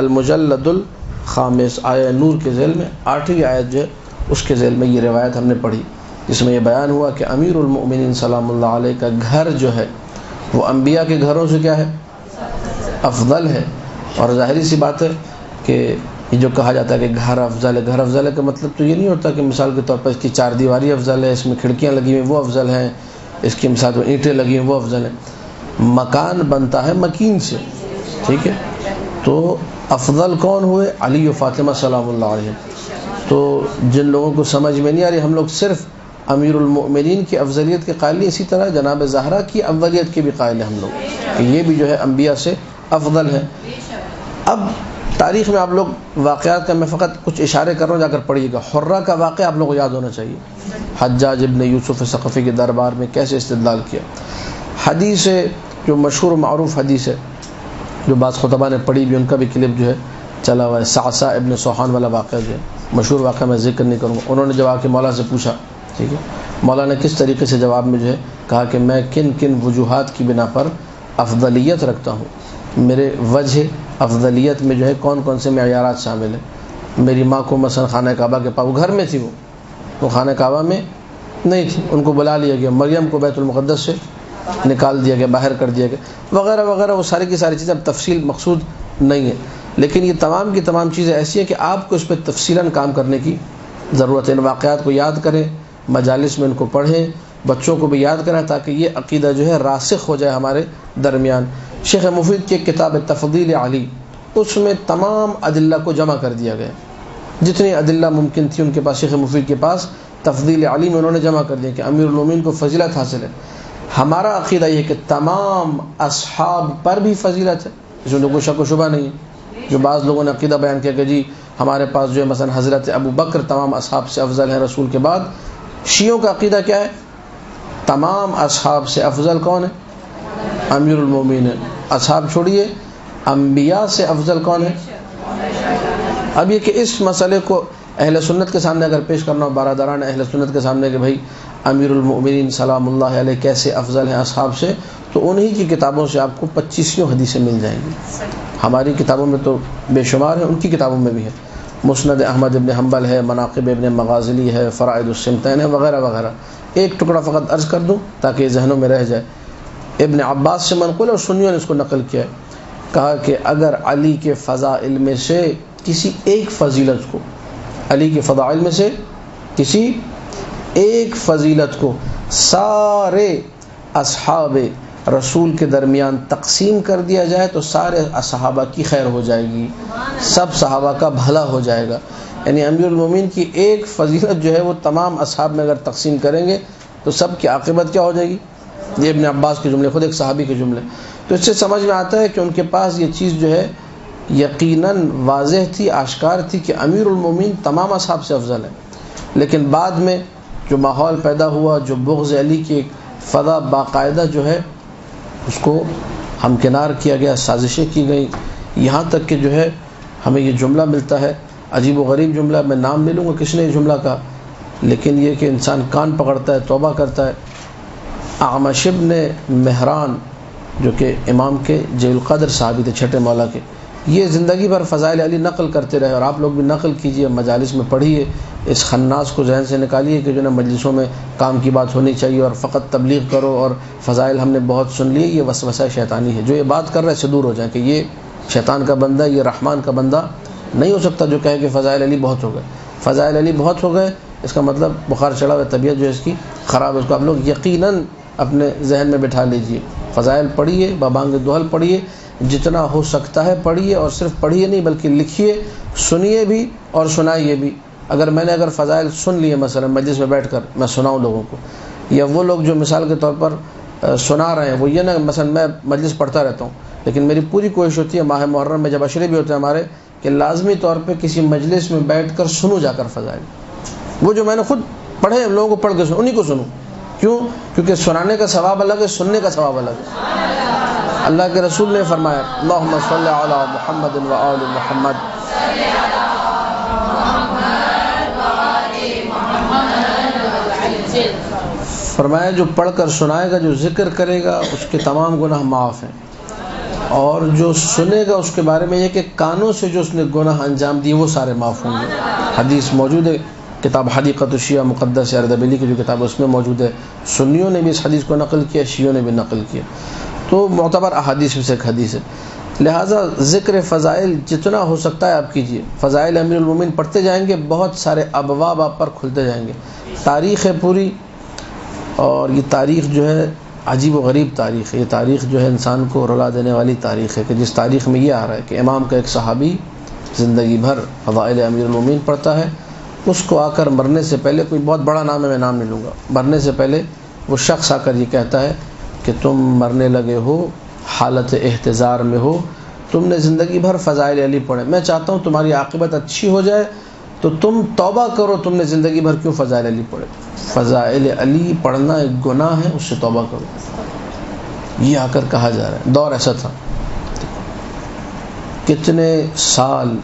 المجلد الخامس آیہ نور کے ذیل میں 8ویں آیت جو ہے اس کے ذیل میں یہ روایت ہم نے پڑھی، جس میں یہ بیان ہوا کہ امیر المؤمنین سلام اللہ علیہ کا گھر جو ہے وہ انبیاء کے گھروں سے کیا ہے؟ افضل ہے. اور ظاہری سی بات ہے کہ یہ جو کہا جاتا ہے کہ گھر افضل ہے، گھر افضل ہے کا مطلب تو یہ نہیں ہوتا کہ مثال کے طور پر اس کی چار دیواری افضل ہے، اس میں کھڑکیاں لگی ہوئی وہ افضل ہیں، اس کی مثال میں اینٹیں لگی ہوئی وہ افضل ہیں. مکان بنتا ہے مکین سے، ٹھیک ہے؟ تو افضل کون ہوئے؟ علی و فاطمہ سلام اللہ علیہ. تو جن لوگوں کو سمجھ میں نہیں آ رہی، ہم لوگ صرف امیر المؤمنین کی افضلیت کے قائل نہیں، اسی طرح جناب زہرا کی افضلیت کے بھی قائل ہیں ہم لوگ کہ یہ بھی جو ہے انبیاء سے افضل ہے. اب تاریخ میں آپ لوگ واقعات کا میں فقط کچھ اشارے کر رہا ہوں، جا کر پڑھیے گا. حرہ کا واقعہ آپ لوگوں کو یاد ہونا چاہیے، حجاج ابن یوسف ثقفی کے دربار میں کیسے استدلال کیا. حدیث ہے جو مشہور و معروف حدیث ہے جو بعض خطبہ نے پڑھی بھی، ان کا بھی کلپ جو ہے چلا ہوا ہے. صعصع ابن سوحان والا واقعہ جو ہے مشہور واقعہ، میں ذکر نہیں کروں گا. انہوں نے جب آ کے مولا سے پوچھا، ٹھیک ہے، مولا نے کس طریقے سے جواب میں جو ہے کہا کہ میں کن کن وجوہات کی بنا پر افضلیت رکھتا ہوں، میرے وجہ افضلیت میں جو ہے کون کون سے معیارات شامل ہیں. میری ماں کو مثلا خانہ کعبہ کے پاس، وہ گھر میں تھی، وہ خانہ کعبہ میں نہیں تھی، ان کو بلا لیا گیا. مریم کو بیت المقدس سے نکال دیا گیا، باہر کر دیا گیا، وغیرہ وغیرہ. وہ ساری کی ساری چیزیں اب تفصیل مقصود نہیں ہے، لیکن یہ تمام کی تمام چیزیں ایسی ہیں کہ آپ کو اس پہ تفصیلاً کام کرنے کی ضرورت ہے. ان واقعات کو یاد کریں، مجالس میں ان کو پڑھیں، بچوں کو بھی یاد کریں تاکہ یہ عقیدہ جو ہے راسخ ہو جائے ہمارے درمیان. شیخ مفید کی ایک کتاب تفضیل علی، اس میں تمام ادلہ کو جمع کر دیا گیا، جتنی ادلہ ممکن تھی ان کے پاس، شیخ مفید کے پاس تفضیل علی میں انہوں نے جمع کر دیا کہ امیر المومنین کو فضیلت حاصل ہے. ہمارا عقیدہ یہ ہے کہ تمام اصحاب پر بھی فضیلت ہے، اس میں کوئی شک و شبہ نہیں ہے. جو بعض لوگوں نے عقیدہ بیان کیا کہ جی ہمارے پاس جو ہے مثلا حضرت ابو بکر تمام اصحاب سے افضل ہیں رسول کے بعد. شیعوں کا عقیدہ کیا ہے؟ تمام اصحاب سے افضل کون ہے؟ امیر المومنین ہے. اصحاب چھوڑیے، انبیاء سے افضل کون ہے؟ اب یہ کہ اس مسئلے کو اہل سنت کے سامنے اگر پیش کرنا ہو، برادران اہل سنت کے سامنے کہ بھائی امیر المؤمنین سلام اللہ علیہ کیسے افضل ہیں اصحاب سے، تو انہی کی کتابوں سے آپ کو 25 حدیثیں مل جائیں گی. ہماری کتابوں میں تو بے شمار ہیں، ان کی کتابوں میں بھی ہے. مسند احمد ابن حنبل ہے، مناقب ابن مغازلی ہے، فرائض السمتین ہے، وغیرہ وغیرہ. ایک ٹکڑا فقط عرض کر دوں تاکہ یہ ذہنوں میں رہ جائے. ابن عباس سے منقول ہے اور سنیوں نے اس کو نقل کیا ہے، کہا کہ اگر علی کے فضائل میں سے کسی ایک فضیلت کو، علی کے فضائل میں سے کسی ایک فضیلت کو سارے اصحاب رسول کے درمیان تقسیم کر دیا جائے تو سارے صحابہ کی خیر ہو جائے گی، سب صحابہ کا بھلا ہو جائے گا. یعنی امیر المومنین کی ایک فضیلت جو ہے وہ تمام اصحاب میں اگر تقسیم کریں گے تو سب کی عاقبت کیا ہو جائے گی. یہ ابن عباس کے جملے، خود ایک صحابی کے جملے. تو اس سے سمجھ میں آتا ہے کہ ان کے پاس یہ چیز جو ہے یقیناً واضح تھی، آشکار تھی کہ امیر المومنین تمام اصحاب سے افضل ہے. لیکن بعد میں جو ماحول پیدا ہوا، جو بغض علی کی ایک فضا باقاعدہ جو ہے اس کو ہمکنار کیا گیا، سازشیں کی گئیں، یہاں تک کہ جو ہے ہمیں یہ جملہ ملتا ہے، عجیب و غریب جملہ، میں نام نہیں لوں گا کس نے یہ جملہ کہا، لیکن یہ کہ انسان کان پکڑتا ہے، توبہ کرتا ہے۔ اعمش ابن مہران جو کہ امام کے جلیل القدر صحابی تھے، چھٹے مولا کے، یہ زندگی بھر فضائل علی نقل کرتے رہے، اور آپ لوگ بھی نقل کیجئے، مجالس میں پڑھیے، اس خناس کو ذہن سے نکالیے کہ جو نا مجلسوں میں کام کی بات ہونی چاہیے اور فقط تبلیغ کرو اور فضائل ہم نے بہت سن لیے، یہ وسوسہ شیطانی ہے۔ جو یہ بات کر رہا ہے اس سے دور ہو جائیں کہ یہ شیطان کا بندہ، یہ رحمان کا بندہ نہیں ہو سکتا جو کہے کہ فضائل علی بہت ہو گئے۔ فضائل علی بہت ہو گئے اس کا مطلب بخار چڑھا ہوا، طبیعت جو ہے اس کی خراب ہے، اس کو آپ لوگ یقیناً اپنے ذہن میں بٹھا لیجئے۔ فضائل پڑھیے، بابانگ دوحل پڑھیے، جتنا ہو سکتا ہے پڑھیے، اور صرف پڑھیے نہیں بلکہ لکھیے، سنیے بھی اور سنائیے بھی۔ اگر فضائل سن لیے، مثلا مجلس میں بیٹھ کر میں سناؤں لوگوں کو، یا وہ لوگ جو مثال کے طور پر سنا رہے ہیں وہ یہ نہ، مثلا میں مجلس پڑھتا رہتا ہوں لیکن میری پوری کوشش ہوتی ہے ماہ محرم میں جب عشرے بھی ہوتے ہیں ہمارے کہ لازمی طور پہ کسی مجلس میں بیٹھ کر سنوں جا کر فضائل، وہ جو میں نے خود پڑھے لوگوں کو پڑھ کے انہیں کو سنوں۔ کیوں؟ کیونکہ سنانے کا ثواب الگ ہے، سننے کا ثواب الگ ہے۔ اللہ کے رسول نے فرمایا اللہم صلی علی محمد و آل محمد، فرمایا جو پڑھ کر سنائے گا، جو ذکر کرے گا اس کے تمام گناہ معاف ہیں، اور جو سنے گا اس کے بارے میں یہ کہ کانوں سے جو اس نے گناہ انجام دیے وہ سارے معاف ہوں گے۔ حدیث موجود ہے، کتاب حدیقۃ الشیعہ مقدس اردبیلی کی جو کتاب ہے اس میں موجود ہے۔ سنیوں نے بھی اس حدیث کو نقل کیا، شیعوں نے بھی نقل کیا، تو معتبر احادیث میں سے ایک حدیث ہے۔ لہٰذا ذکر فضائل جتنا ہو سکتا ہے آپ کیجئے۔ فضائل امیر المومنین پڑھتے جائیں گے، بہت سارے ابواب آپ پر کھلتے جائیں گے۔ تاریخ ہے پوری، اور یہ تاریخ جو ہے عجیب و غریب تاریخ ہے۔ یہ تاریخ جو ہے انسان کو رلا دینے والی تاریخ ہے کہ جس تاریخ میں یہ آ رہا ہے کہ امام کا ایک صحابی زندگی بھر فضائل امیر المومنین پڑھتا ہے، اس کو آ کر مرنے سے پہلے، کوئی بہت بڑا نام ہے میں نام نہیں لوں گا، مرنے سے پہلے وہ شخص آ کر یہ کہتا ہے کہ تم مرنے لگے ہو، حالت احتضار میں ہو، تم نے زندگی بھر فضائل علی پڑھے، میں چاہتا ہوں تمہاری عاقبت اچھی ہو جائے تو تم توبہ کرو، تم نے زندگی بھر کیوں فضائل علی پڑھے؟ فضائل علی پڑھنا ایک گناہ ہے، اس سے توبہ کرو، یہ آ کر کہا جا رہا ہے۔ دور ایسا تھا، کتنے سال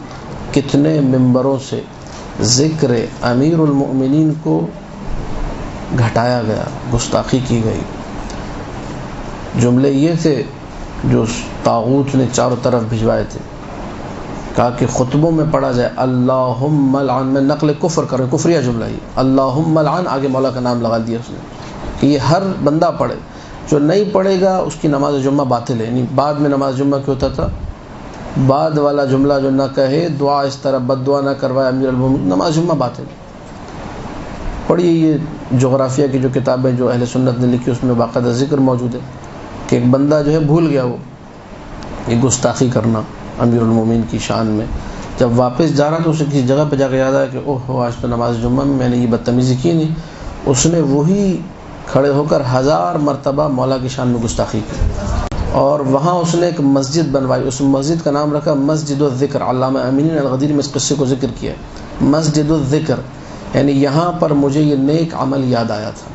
کتنے ممبروں سے ذکر امیر المؤمنین کو گھٹایا گیا، گستاخی کی گئی۔ جملے یہ تھے جو طاغوت نے چاروں طرف بھجوائے تھے، کہا کہ خطبوں میں پڑھا جائے اللہم لعن، میں نقل کفر کر رہا ہوں، کفریہ جملہ ہی، اللہم لعن، آگے مولا کا نام لگا دیا اس نے کہ یہ ہر بندہ پڑھے، جو نہیں پڑھے گا اس کی نماز جمعہ باطل ہے۔ یعنی بعد میں نماز جمعہ کیوں ہوتا تھا؟ بعد والا جملہ جو نہ کہے، دعا اس طرح بد دعا نہ کروائے امیر المومنین، نماز جمعہ باطل ہے۔ پڑھیے یہ جغرافیہ کی جو کتابیں جو اہل سنت نے لکھی اس میں باقاعدہ ذکر موجود ہے کہ ایک بندہ جو ہے بھول گیا وہ یہ گستاخی کرنا امیر المومنین کی شان میں، جب واپس جا رہا تو اسے کسی جگہ پہ جا کے یاد آیا کہ اوہ آج تو نماز جمعہ میں نے یہ بدتمیزی کی نہیں، اس نے وہی کھڑے ہو کر 1000 مرتبہ مولا کی شان میں گستاخی کی، اور وہاں اس نے ایک مسجد بنوائی، اس مسجد کا نام رکھا مسجد الذکر۔ علامہ امین الغدیری میں اس قصے کو ذکر کیا ہے، مسجد الذکر، یعنی یہاں پر مجھے یہ نیک عمل یاد آیا تھا۔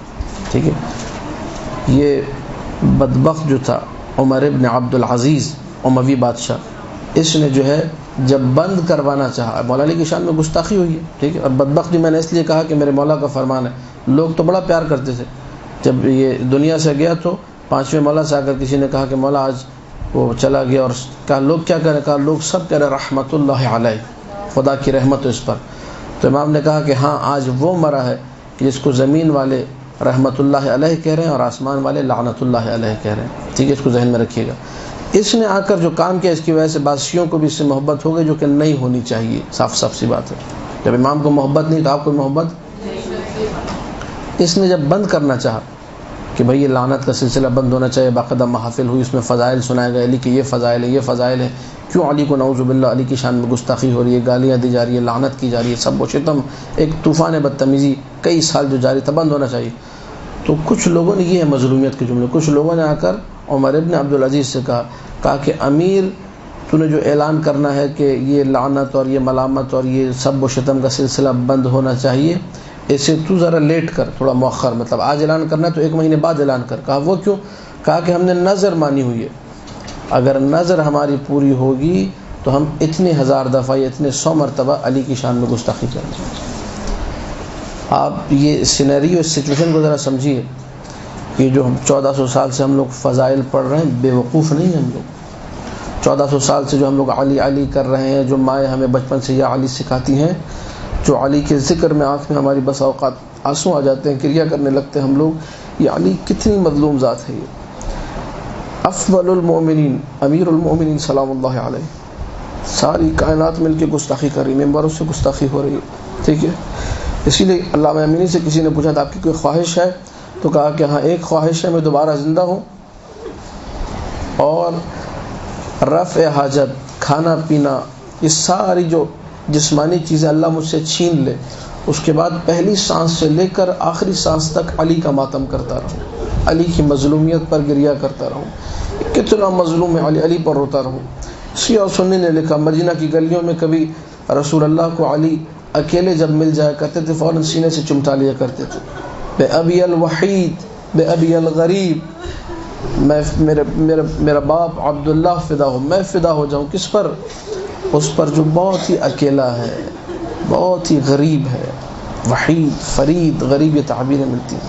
ٹھیک ہے، یہ بدبخت جو تھا عمر ابن عبد العزیز اموی بادشاہ، اس نے جو ہے جب بند کروانا چاہا، مولا علی کی شان میں گستاخی ہوئی ہے، ٹھیک ہے، اور بدبخت بھی میں نے اس لیے کہا کہ میرے مولا کا فرمان ہے، لوگ تو بڑا پیار کرتے تھے۔ جب یہ دنیا سے گیا تو 5ویں مولا سے آ کر کسی نے کہا کہ مولا آج وہ چلا گیا، اور کہا لوگ کیا کہہ رہے؟ کہا لوگ سب کہہ رہے رحمت اللہ علیہ، خدا کی رحمت اس پر۔ تو امام نے کہا کہ ہاں آج وہ مرا ہے جس کو زمین والے رحمت اللہ علیہ کہہ رہے ہیں اور آسمان والے لعنت اللہ علیہ کہہ رہے ہیں، ٹھیک ہے، اس کو ذہن میں رکھیے گا۔ اس نے آ کر جو کام کیا اس کی وجہ سے بادشاہوں کو بھی اس سے محبت ہو گئی، جو کہ نہیں ہونی چاہیے، صاف صاف سی بات ہے۔ جب امام کو محبت نہیں تو آپ کو محبت، اس نے جب بند کرنا چاہا کہ بھئی یہ لعنت کا سلسلہ بند ہونا چاہیے، باقاعدہ محافل ہوئی، اس میں فضائل سنائے گئے علی کہ یہ فضائل ہے، یہ فضائل ہے، کیوں علی کو نعوذ باللہ علی کی شان میں گستاخی ہو رہی ہے، گالیاں دی جا رہی ہے، لعنت کی جا رہی ہے، سب و شتم، ایک طوفان بدتمیزی کئی سال جو جاری تھا، بند ہونا چاہیے۔ تو کچھ لوگوں نے، یہ ہے مظلومیت کے جملے، کچھ لوگوں نے آ کر عمر ابن عبدالعزیز سے کہا کہ امیر تو نے جو اعلان کرنا ہے کہ یہ لعنت اور یہ ملامت اور یہ سب و شتم کا سلسلہ بند ہونا چاہیے، اسے تو ذرا لیٹ کر، تھوڑا مؤخر، مطلب آج اعلان کرنا ہے تو 1 مہینے بعد اعلان کر۔ کہا وہ کیوں؟ کہا کہ ہم نے نظر مانی ہوئی ہے، اگر نظر ہماری پوری ہوگی تو ہم اتنے 1000 دفعہ یا اتنے 100 مرتبہ علی کی شان میں گستاخی کریں گے۔ آپ یہ سینیریو، اس سچویشن کو ذرا سمجھیے کہ جو ہم 1400 سال سے ہم لوگ فضائل پڑھ رہے ہیں، بے وقوف نہیں ہیں ہم لوگ۔ 1400 سال سے جو ہم لوگ علی علی کر رہے ہیں، جو مائیں ہمیں بچپن سے یا علی سکھاتی ہیں، جو علی کے ذکر میں آنکھ میں ہماری بس اوقات آنسو آ جاتے ہیں، کریا کرنے لگتے ہیں ہم لوگ، یہ علی کتنی مظلوم ذات ہے۔ یہ افضل المؤمنین، امیر المؤمنین سلام اللہ علیہ، ساری کائنات مل کے گستاخی کر رہی، ممبروں سے گستاخی ہو رہی ہے، ٹھیک ہے۔ اسی لیے علامہ امینی سے کسی نے پوچھا تھا آپ کی کوئی خواہش ہے، تو کہا کہ ہاں ایک خواہش ہے، میں دوبارہ زندہ ہوں اور رفع حاجت، کھانا پینا، یہ ساری جو جسمانی چیزیں اللہ مجھ سے چھین لے، اس کے بعد پہلی سانس سے لے کر آخری سانس تک علی کا ماتم کرتا رہوں، علی کی مظلومیت پر گریہ کرتا رہوں، کتنا مظلوم ہے علی، علی پر روتا رہوں۔ شیعہ و سنی نے لکھا مدینہ کی گلیوں میں کبھی رسول اللہ کو علی اکیلے جب مل جایا کرتے تھے، فوراً سینے سے چمٹا لیا کرتے تھے، بے ابی الوحید بے ابی الغریب، میں میرا باپ عبداللہ فدا ہو، میں فدا ہو جاؤں کس پر؟ اس پر جو بہت ہی اکیلا ہے، بہت ہی غریب ہے، وحید، فرید، غریب، یہ تعبیریں ملتی ہیں۔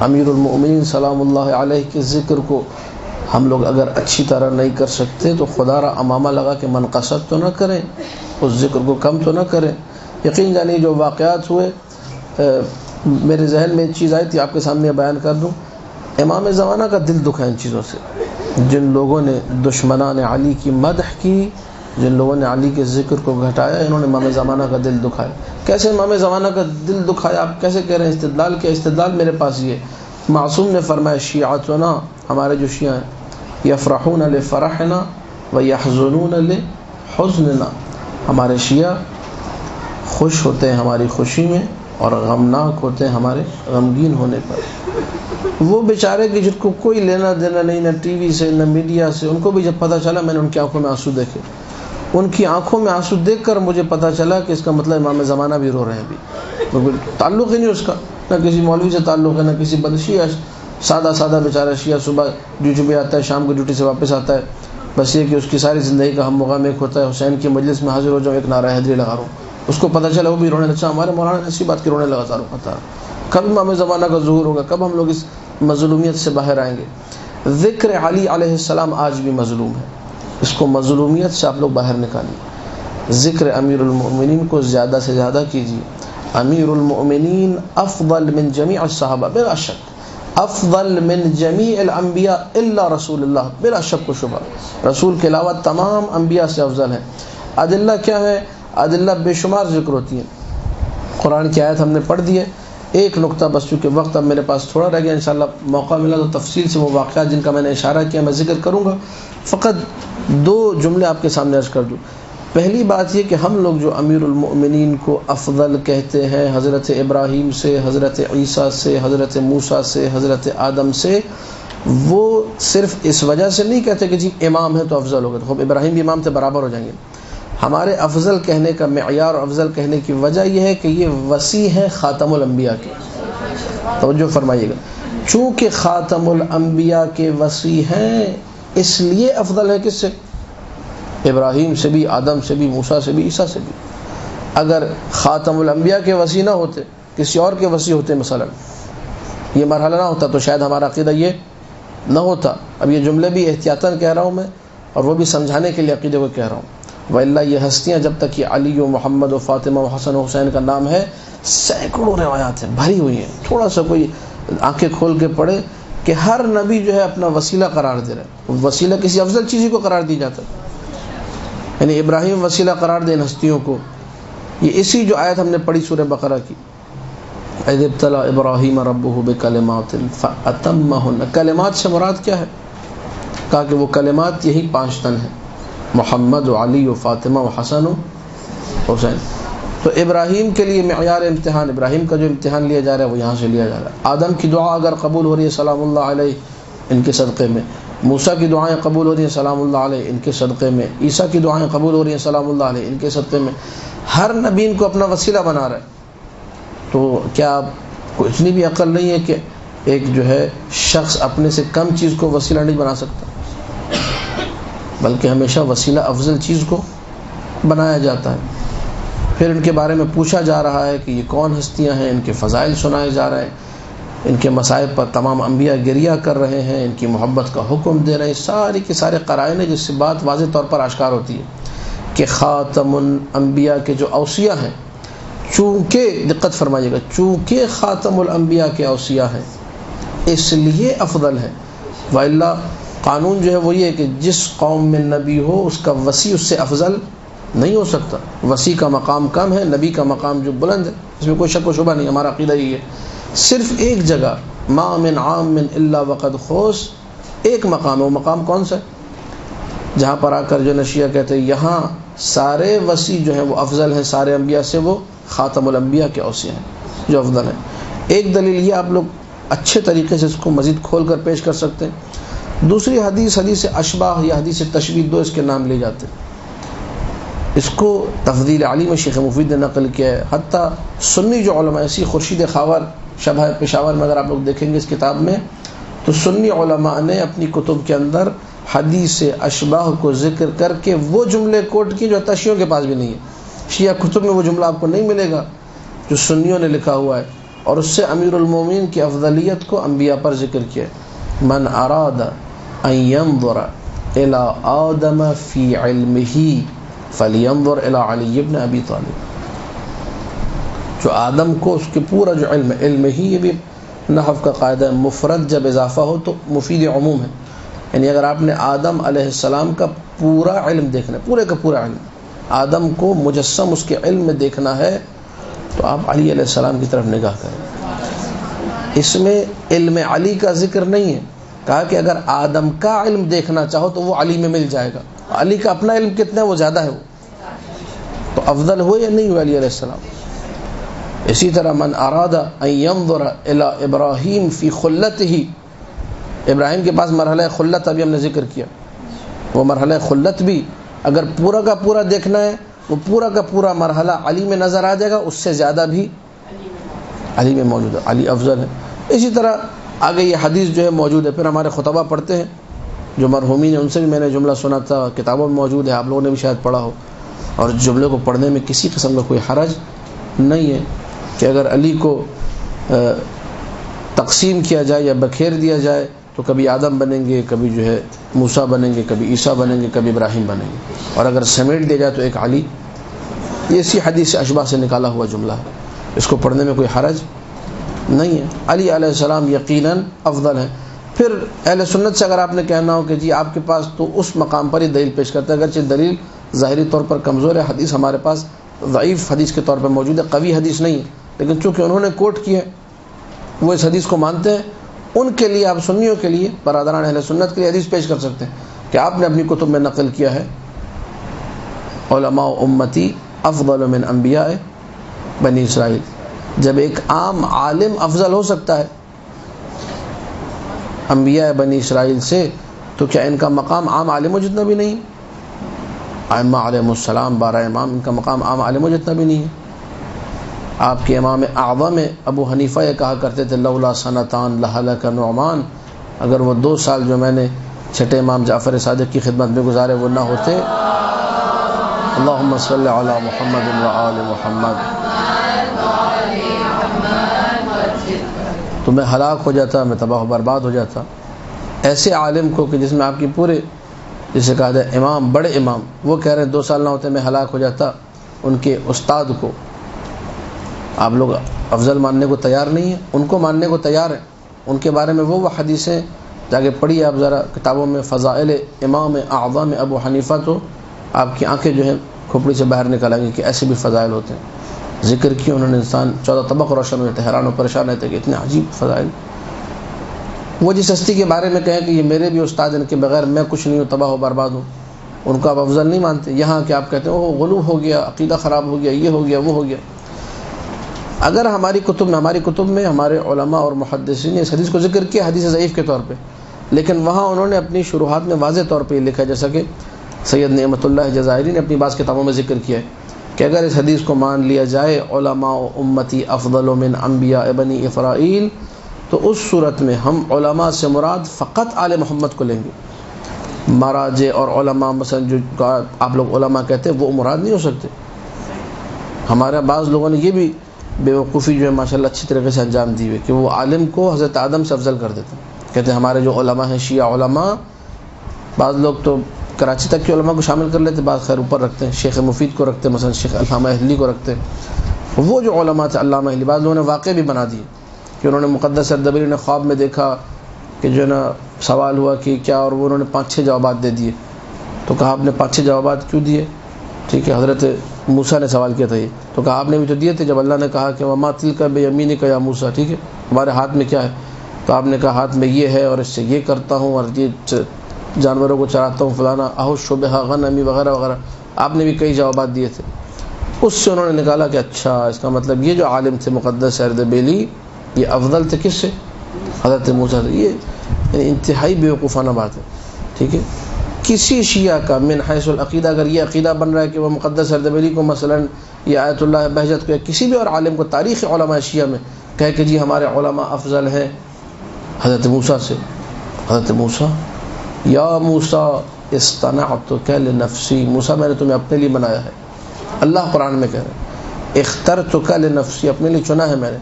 امیر المؤمنین سلام اللہ علیہ کے ذکر کو ہم لوگ اگر اچھی طرح نہیں کر سکتے تو خدا را امامہ لگا کے منقصد تو نہ کریں، اس ذکر کو کم تو نہ کریں۔ یقین جانیے جو واقعات ہوئے، میرے ذہن میں ایک چیز آئی تھی، آپ کے سامنے بیان کر دوں۔ امام زمانہ کا دل دکھا ان چیزوں سے، جن لوگوں نے دشمنان علی کی مدح کی، جن لوگوں نے علی کے ذکر کو گھٹایا، انہوں نے امام زمانہ کا دل دکھایا۔ کیسے امام زمانہ کا دل دکھایا؟ آپ کیسے کہہ رہے ہیں استدلال کیا؟ استدلال میرے پاس یہ، معصوم نے فرمایا شیعتنا، ہمارے جو شیعہ ہیں، یفرحون لفرحنا ویحزنون لحزننا، ہمارے شیعہ خوش ہوتے ہیں ہماری خوشی میں اور غمناک ہوتے ہیں ہمارے غمگین ہونے پر۔ وہ بیچارے کہ جن کو کوئی لینا دینا نہیں، نہ ٹی وی سے نہ میڈیا سے، ان کو بھی جب پتہ چلا، میں نے ان کی آنکھوں میں آنسو دیکھے، ان کی آنکھوں میں آنسو دیکھ کر مجھے پتہ چلا کہ اس کا مطلب امام زمانہ بھی رو رہے ہیں، بھی تعلق ہی نہیں اس کا، نہ کسی مولوی سے تعلق ہے، نہ کسی بدشیعہ، سادہ بیچارہ شیعہ، صبح ڈیوٹی پہ آتا ہے، شام کو ڈیوٹی سے واپس آتا ہے، بس یہ کہ اس کی ساری زندگی کا ہم مقام ایک ہوتا ہے، حسین کی مجلس میں حاضر ہو جاؤں، ایک نعرہ حیدری لگا رہا ہوں۔ اس کو پتہ چلا، وہ بھی رونے لگا۔ ہمارے مولانا نے اسی بات کی رونے لگا تھا، کب امام زمانہ کا ظہور ہوگا، کب ہم لوگ اس مظلومیت سے باہر آئیں گے؟ ذکر علی علیہ السلام آج بھی مظلوم ہے، اس کو مظلومیت سے آپ لوگ باہر نکالیے۔ ذکر امیر المؤمنین کو زیادہ سے زیادہ کیجیے۔ امیر المؤمنین افضل من جمیع الصحابہ، بلا شک، افضل من جمیع الانبیاء الا رسول اللہ، بلا شک و شبہ، رسول کے علاوہ تمام انبیاء سے افضل ہیں۔ ادلہ کیا ہے؟ ادلہ بے شمار ذکر ہوتی ہیں، قرآن کی آیت ہم نے پڑھ دی ہے۔ ایک نقطہ بس، چونکہ وقت اب میرے پاس تھوڑا رہ گیا، انشاءاللہ موقع ملا تو تفصیل سے وہ واقعات جن کا میں نے اشارہ کیا میں ذکر کروں گا۔ فقط 2 جملے آپ کے سامنے عرض کر دوں۔ پہلی بات یہ کہ ہم لوگ جو امیر المؤمنین کو افضل کہتے ہیں، حضرت ابراہیم سے، حضرت عیسیٰ سے، حضرت موسیٰ سے، حضرت آدم سے، وہ صرف اس وجہ سے نہیں کہتے کہ جی امام ہے تو افضل ہوگا، تو ابراہیم بھی امام سے برابر ہو جائیں گے۔ ہمارے افضل کہنے کا معیار اور افضل کہنے کی وجہ یہ ہے کہ یہ وصی ہے خاتم الانبیاء کے، توجہ فرمائیے گا، چونکہ خاتم الانبیاء کے وصی ہیں اس لیے افضل ہے کس سے؟ ابراہیم سے بھی، آدم سے بھی، موسیٰ سے بھی، عیسیٰ سے بھی۔ اگر خاتم الانبیاء کے وصی نہ ہوتے، کسی اور کے وصی ہوتے، مثلا یہ مرحلہ نہ ہوتا، تو شاید ہمارا عقیدہ یہ نہ ہوتا۔ اب یہ جملے بھی احتیاطاً کہہ رہا ہوں میں، اور وہ بھی سمجھانے کے لیے عقیدے کو کہہ رہا ہوں، وَإِلَّا یہ ہستیاں جب تک یہ علی و محمد و فاطمہ و حسن و حسین کا نام ہے، سینکڑوں روایات ہیں، بھری ہوئی ہیں، تھوڑا سا کوئی آنکھیں کھول کے پڑھے کہ ہر نبی جو ہے اپنا وسیلہ قرار دے رہا ہے، وسیلہ کسی افضل چیز کو قرار دی جاتا ہے، یعنی ابراہیم وسیلہ قرار دے ان ہستیوں کو۔ یہ اسی جو آیت ہم نے پڑھی سورہ بقرہ کی، اذ ابتلی ابراہیم ربہ بکلمات فاتمہن، کلمات سے مراد کیا ہے؟ کہا کہ وہ کلمات یہی 5 تن ہیں، محمد و علی و فاطمہ و حسن و حسین۔ تو ابراہیم کے لیے معیار امتحان، ابراہیم کا جو امتحان لیا جا رہا ہے وہ یہاں سے لیا جا رہا ہے۔ آدم کی دعا اگر قبول ہو رہی ہے سلام اللہ علیہ ان کے صدقے میں، موسیٰ کی دعائیں قبول ہو رہی ہیں سلام اللہ علیہ ان کے صدقے میں، عیسیٰ کی دعائیں قبول ہو رہی ہیں سلام اللہ علیہ ان کے صدقے میں، ہر نبی ان کو اپنا وسیلہ بنا رہا ہے۔ تو کیا آپ کو اتنی بھی عقل نہیں ہے کہ ایک جو ہے شخص اپنے سے کم چیز کو وسیلہ نہیں بنا سکتا، بلکہ ہمیشہ وسیلہ افضل چیز کو بنایا جاتا ہے۔ پھر ان کے بارے میں پوچھا جا رہا ہے کہ یہ کون ہستیاں ہیں، ان کے فضائل سنائے جا رہے ہیں، ان کے مصائب پر تمام انبیاء گریہ کر رہے ہیں، ان کی محبت کا حکم دے رہے ہیں. سارے کے سارے قرائن ہیں جس سے بات واضح طور پر آشکار ہوتی ہے کہ خاتم الانبیاء کے جو اوصیاء ہیں، چونکہ دقت فرمائیے گا، چونکہ خاتم الانبیاء کے اوصیاء ہیں اس لیے افضل ہے. والا قانون جو ہے وہ یہ ہے کہ جس قوم میں نبی ہو اس کا وصی اس سے افضل نہیں ہو سکتا. وصی کا مقام کم ہے، نبی کا مقام جو بلند ہے، اس میں کوئی شک و شبہ نہیں. ہمارا عقیدہ یہ ہے. صرف ایک جگہ ما من عام الا وقد خوص، ایک مقام ہے، وہ مقام کون سا ہے؟ جہاں پر آ کر جو نشیہ کہتے ہیں یہاں سارے وصی جو ہیں وہ افضل ہیں سارے انبیاء سے، وہ خاتم الانبیاء کے اوصیاء ہیں جو افضل ہیں. ایک دلیل یہ آپ لوگ اچھے طریقے سے اس کو مزید کھول کر پیش کر سکتے ہیں. دوسری حدیث اشباہ یا حدیث تشبیہ، دو اس کے نام لے جاتے ہیں. اس کو تفضیل علی میں شیخ مفید نے نقل کیا ہے. حتیٰ سنی جو علماء، اسی خورشید خاور شبہ پشاور میں اگر آپ لوگ دیکھیں گے اس کتاب میں، تو سنی علماء نے اپنی کتب کے اندر حدیث اشباہ کو ذکر کر کے وہ جملے کوٹ کی جو شیعوں کے پاس بھی نہیں ہے. شیعہ کتب میں وہ جملہ آپ کو نہیں ملے گا جو سنیوں نے لکھا ہوا ہے، اور اس سے امیر المومنین کی افضلیت کو انبیاء پر ذکر کیا ہے. من اراد ان ينظر الى آدم فی علمہ فلینظر الى علی بن ابی طالب. جو آدم کو اس کے پورا جو علم ہی، یہ بھی نحو کا قاعدہ ہے، مفرد جب اضافہ ہو تو مفید عموم ہے. یعنی اگر آپ نے آدم علیہ السلام کا پورا علم دیکھنا ہے، پورے کا پورا علم، آدم کو مجسم اس کے علم میں دیکھنا ہے، تو آپ علی علیہ السلام کی طرف نگاہ کریں. اس میں علم علی کا ذکر نہیں ہے. کہا کہ اگر آدم کا علم دیکھنا چاہو تو وہ علی میں مل جائے گا. علی کا اپنا علم کتنا ہے، وہ زیادہ ہے، وہ تو افضل ہوئے یا نہیں ہوئے علی علیہ السلام. اسی طرح من اراد ان ينظر الى ابراہیم فی خلتہ، ابراہیم کے پاس مرحلہ خلت ابھی ہم نے ذکر کیا، وہ مرحلہ خلت بھی اگر پورا کا پورا دیکھنا ہے، وہ پورا کا پورا مرحلہ علی میں نظر آ جائے گا، اس سے زیادہ بھی علی میں موجود ہے، علی افضل ہے. اسی طرح آگے یہ حدیث جو ہے موجود ہے. پھر ہمارے خطبہ پڑھتے ہیں جو مرحومین ہیں، ان سے بھی میں نے جملہ سنا تھا، کتابوں میں موجود ہے، آپ لوگوں نے بھی شاید پڑھا ہو. اور جملے کو پڑھنے میں کسی قسم کا کوئی حرج نہیں ہے کہ اگر علی کو تقسیم کیا جائے یا بکھیر دیا جائے تو کبھی آدم بنیں گے، کبھی جو ہے موسیٰ بنیں گے، کبھی عیسیٰ بنیں گے، کبھی ابراہیم بنیں گے، اور اگر سمیٹ دیا جائے تو ایک علی. یہ اسی حدیث اشباہ سے نکالا ہوا جملہ ہے، اس کو پڑھنے میں کوئی حرج نہیں ہے. علی علیہ السلام یقیناً افضل ہے. پھر اہل سنت سے اگر آپ نے کہنا ہو کہ جی آپ کے پاس تو اس مقام پر ہی دلیل پیش کرتا ہے، اگرچہ دلیل ظاہری طور پر کمزور ہے، حدیث ہمارے پاس ضعیف حدیث کے طور پر موجود ہے، قوی حدیث نہیں ہے، لیکن چونکہ انہوں نے کوٹ کی ہے، وہ اس حدیث کو مانتے ہیں، ان کے لیے، آپ سنیوں کے لیے، برادران اہل سنت کے لیے حدیث پیش کر سکتے ہیں کہ آپ نے اپنی کتب میں نقل کیا ہے علماء امتی افضل من انبیاء بنی اسرائیل. جب ایک عام عالم افضل ہو سکتا ہے انبیاء بنی اسرائیل سے، تو کیا ان کا مقام عام عالموں جتنا بھی نہیں؟ ائمہ علیہ السلام 12 امام، ان کا مقام عام عالموں جتنا بھی نہیں ہے. آپ کے امام اعظم ابو حنیفہ یہ کہا کرتے تھے لولا سنتان لہلک نعمان، اگر وہ 2 سال جو میں نے چھٹے امام جعفر صادق کی خدمت میں گزارے وہ نہ ہوتے، اللہم صلی علی محمد و آل محمد، تو میں ہلاک ہو جاتا، میں تباہ و برباد ہو جاتا. ایسے عالم کو کہ جس میں آپ کی پورے، جسے کہا جائے امام، بڑے امام، وہ کہہ رہے ہیں 2 سال نہ ہوتے میں ہلاک ہو جاتا، ان کے استاد کو آپ لوگ افضل ماننے کو تیار نہیں ہیں. ان کو ماننے کو تیار ہیں. ان کے بارے میں وہ حدیثیں جا کے پڑھیے آپ ذرا کتابوں میں، فضائل امام اعظم ابو حنیفہ، تو آپ کی آنکھیں جو ہیں کھوپڑی سے باہر نکل آئیں گی کہ ایسے بھی فضائل ہوتے ہیں. ذکر کیا انہوں نے، انسان 14 طبق روشن ہو جاتے، حیران و پریشان رہتے کہ اتنے عجیب فضائل. وہ جس ہستی کے بارے میں کہیں کہ یہ میرے بھی استاد، ان کے بغیر میں کچھ نہیں ہوں، تباہ و برباد ہوں، ان کو آپ افضل نہیں مانتے. یہاں کہ آپ کہتے ہیں وہ غلو ہو گیا، عقیدہ خراب ہو گیا، یہ ہو گیا، وہ ہو گیا. اگر ہماری کتب میں ہمارے علماء اور محدثین نے اس حدیث کو ذکر کیا حدیث ضعیف کے طور پہ، لیکن وہاں انہوں نے اپنی شروحات میں واضح طور پہ یہ لکھا، جیسا کہ سید نعمت اللہ جزائری نے اپنی بعض کتابوں میں ذکر کیا ہے کہ اگر اس حدیث کو مان لیا جائے علماء امتی افضل من انبیاء بنی اسرائیل، تو اس صورت میں ہم علماء سے مراد فقط آل محمد کو لیں گے. مراجع اور علماء مثلا جو آپ لوگ علماء کہتے ہیں وہ مراد نہیں ہو سکتے. ہمارے بعض لوگوں نے یہ بھی بیوقوفی جو ہے ماشاءاللہ اچھی طریقے سے انجام دی ہوئی کہ وہ عالم کو حضرت آدم سے افضل کر دیتے ہیں. کہتے ہیں ہمارے جو علماء ہیں شیعہ علماء، بعض لوگ تو کراچی تک کے علماء کو شامل کر لیتے، بعض خیر اوپر رکھتے ہیں، شیخ مفید کو رکھتے ہیں، مثلا شیخ علامہ اہلی کو رکھتے ہیں. وہ جو علماء تھے علامہ اہلی، بعض لوگوں نے واقع بھی بنا دیے کہ انہوں نے مقدس اردبیلی نے خواب میں دیکھا کہ جو ہے نا سوال ہوا کہ کیا، اور وہ انہوں نے 5-6 جوابات دے دیے. تو کہا آپ نے 5-6 جوابات کیوں دیے؟ ٹھیک ہے، حضرت موسیٰ نے سوال کیا تھا یہ، تو کہا آپ نے بھی تو دیے تھے جب اللہ نے کہا کہ وما تلک بیمینک یا موسیٰ، ٹھیک ہے ہمارے ہاتھ میں کیا ہے؟ تو آپ نے کہا ہاتھ میں یہ ہے اور اس سے یہ کرتا ہوں اور یہ جانوروں کو چراتا ہوں فلانا احش بہا غنمی وغیرہ وغیرہ. آپ نے بھی کئی جوابات دیے تھے. اس سے انہوں نے نکالا کہ اچھا اس کا مطلب یہ جو عالم تھے مقدس اردبیلی یہ افضل تھے کس سے؟ حضرت موسیٰ سے. یہ یعنی انتہائی بیوقوفانہ بات ہے. ٹھیک ہے، کسی شیعہ کا من حیث العقیدہ اگر یہ عقیدہ بن رہا ہے کہ وہ مقدس اردبیلی کو مثلا یا آیت اللہ بہجت کو یا کسی بھی اور عالم کو تاریخ علماء شیعہ میں کہے کہ جی ہمارے علماء افضل ہیں حضرت موسیٰ سے. حضرت موسیٰ یا موسیٰ اصطنعتک لنفسی، موسیٰ میں نے تمہیں اپنے لیے بنایا ہے. اللہ قرآن میں کہہ رہے ہیں اخترتک لنفسی، اپنے لیے چنا ہے میں نے.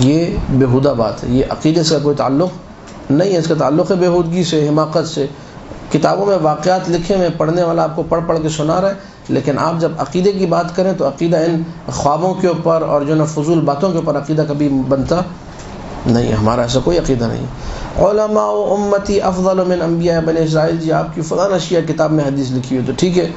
یہ بےہودہ بات ہے، یہ عقیدے سے کوئی تعلق نہیں ہے. اس کا تعلق ہے بےہودگی سے، حماقت سے. کتابوں میں واقعات لکھے ہوئے پڑھنے والا آپ کو پڑھ پڑھ کے سنا رہا ہے، لیکن آپ جب عقیدے کی بات کریں تو عقیدہ ان خوابوں کے اوپر اور جو نا فضول باتوں کے اوپر عقیدہ کبھی بنتا نہیں. ہمارا ایسا کوئی عقیدہ نہیں. علماء و امتی افضل من انبیاء بنی اسرائیل، جی آپ کی فلاں شیعہ کتاب میں حدیث لکھی ہوئی تو ٹھیک ہے،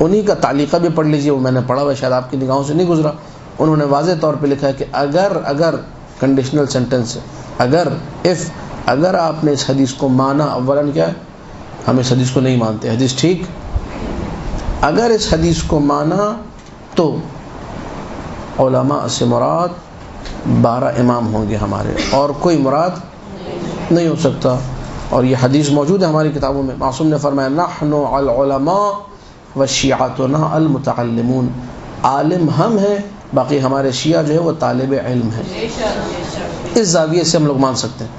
انہی کا تعلیقہ بھی پڑھ لیجئے، وہ میں نے پڑھا ہوا شاید آپ کی نگاہوں سے نہیں گزرا. انہوں نے واضح طور پہ لکھا ہے کہ اگر کنڈیشنل سینٹنس ہے، اگر آپ نے اس حدیث کو مانا، اولاً کیا ہے ہم اس حدیث کو نہیں مانتے، حدیث ٹھیک، اگر اس حدیث کو مانا تو علماء سے مراد 12 امام ہوں گے ہمارے، اور کوئی مراد نہیں ہو سکتا. اور یہ حدیث موجود ہے ہماری کتابوں میں. معصوم نے فرمایا نحن العلماء وشیعتنا المتعلمون، عالم ہم ہیں، باقی ہمارے شیعہ جو ہے وہ طالب علم ہیں. اس زاویے سے ہم لوگ مان سکتے ہیں.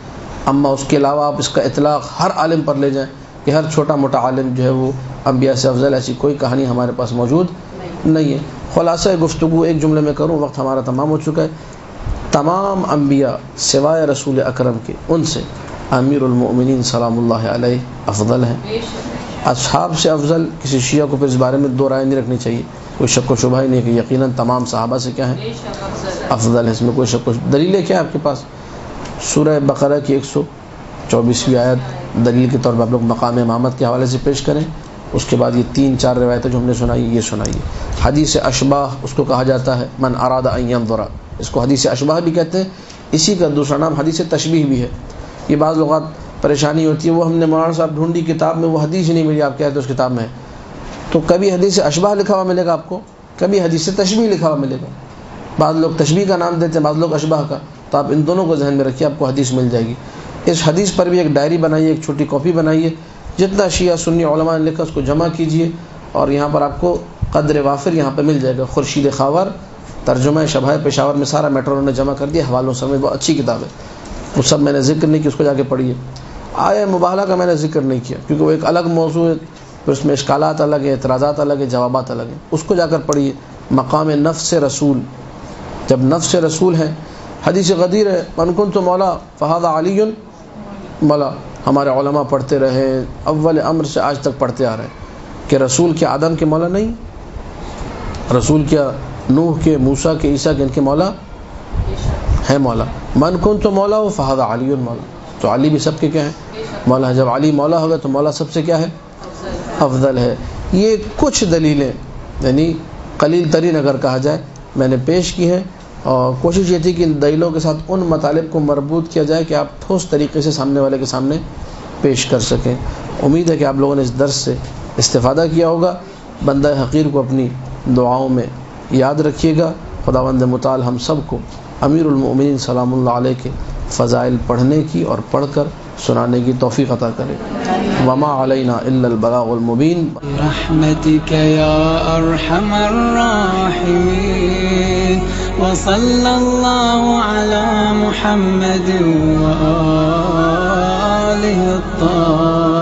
اما اس کے علاوہ آپ اس کا اطلاق ہر عالم پر لے جائیں کہ ہر چھوٹا موٹا عالم جو ہے وہ انبیاء سے افضل، ایسی کوئی کہانی ہمارے پاس موجود نہیں ہے. خلاصہ گفتگو ایک جملے میں کروں، وقت ہمارا تمام ہو چکا ہے. تمام انبیاء سوائے رسول اکرم کے، ان سے امیر المؤمنین سلام اللہ علیہ افضل ہیں. اصحاب سے افضل کسی شیعہ کو پھر اس بارے میں دو رائے نہیں رکھنی چاہیے، کوئی شک و شبہ ہی نہیں کہ یقیناً تمام صحابہ سے کیا ہیں افضل ہے. اس میں کوئی شک و دلیل ہے کیا آپ کے پاس؟ سورہ بقرہ کی 124ویں آیت دلیل کے طور پر آپ لوگ مقام امامت کے حوالے سے پیش کریں. اس کے بعد یہ 3-4 روایتیں جو ہم نے سنائی یہ سنائیے. حدیث اشباہ اس کو کہا جاتا ہے، من اراد ان ينظر، اس کو حدیث اشباہ بھی کہتے ہیں. اسی کا دوسرا نام حدیث تشبیہ بھی ہے. یہ بعض اوقات پریشانی ہوتی ہے، وہ ہم نے مولانا صاحب ڈھونڈی کتاب میں، وہ حدیث ہی نہیں ملی، آپ کہتے ہیں اس کتاب میں ہے. تو کبھی حدیث اشباہ لکھا ہوا ملے گا آپ کو، کبھی حدیث تشبیہ لکھا ہوا ملے گا. بعض لوگ تشبیہ کا نام دیتے ہیں، بعض لوگ اشباہ کا. تو آپ ان دونوں کو ذہن میں رکھیے، آپ کو حدیث مل جائے گی. اس حدیث پر بھی ایک ڈائری بنائیے، ایک چھوٹی کاپی بنائیے، جتنا شیعہ سنی علماء نے لکھا اس کو جمع کیجئے، اور یہاں پر آپ کو قدر وافر یہاں پہ مل جائے گا. خورشید خاور ترجمہ شبہ پشاور میں سارا میٹر انہوں نے جمع کر دیا حوالوں سمیت. بہت اچھی کتاب ہے، وہ سب میں نے ذکر نہیں کیا، اس کو جا کے پڑھیے. آیہ مباہلہ کا میں نے ذکر نہیں کیا کیونکہ وہ ایک الگ موضوع ہے، پھر اس میں اشکالات الگ ہیں، اعتراضات الگ ہیں، جوابات الگ ہیں. اس کو جا کر پڑھیے. مقام نفس رسول، جب نفس رسول ہے، حدیث غدیر ہے من کنت مولا فہذا علی مولا. ہمارے علماء پڑھتے رہے، اول امر سے آج تک پڑھتے آ رہے ہیں کہ رسول کیا آدم کے مولا نہیں، رسول کیا نوح کے، موسیٰ کے، عیسیٰ کے، ان کے مولا ہے مولا. من کنت مولا فہذا علی مولا، تو علی بھی سب کے کیا ہے مولا ہے. جب علی مولا ہوگا تو مولا سب سے کیا ہے افضل ہے. یہ کچھ دلیلیں یعنی قلیل ترین اگر کہا جائے میں نے پیش کی ہیں، اور کوشش یہ تھی کہ ان دلیلوں کے ساتھ ان مطالب کو مربوط کیا جائے کہ آپ ٹھوس طریقے سے سامنے والے کے سامنے پیش کر سکیں. امید ہے کہ آپ لوگوں نے اس درس سے استفادہ کیا ہوگا. بندہ حقیر کو اپنی دعاؤں میں یاد رکھیے گا. خداوند متعال ہم سب کو امیر المؤمنین سلام اللہ علیہ کے فضائل پڑھنے کی اور پڑھ کر سنانے کی توفیق عطا کرے. وما علینا الا البلاغ المبین. برحمتک یا ارحم الراحمین، وصلی اللہ علی محمد وآلہ الطاہرین.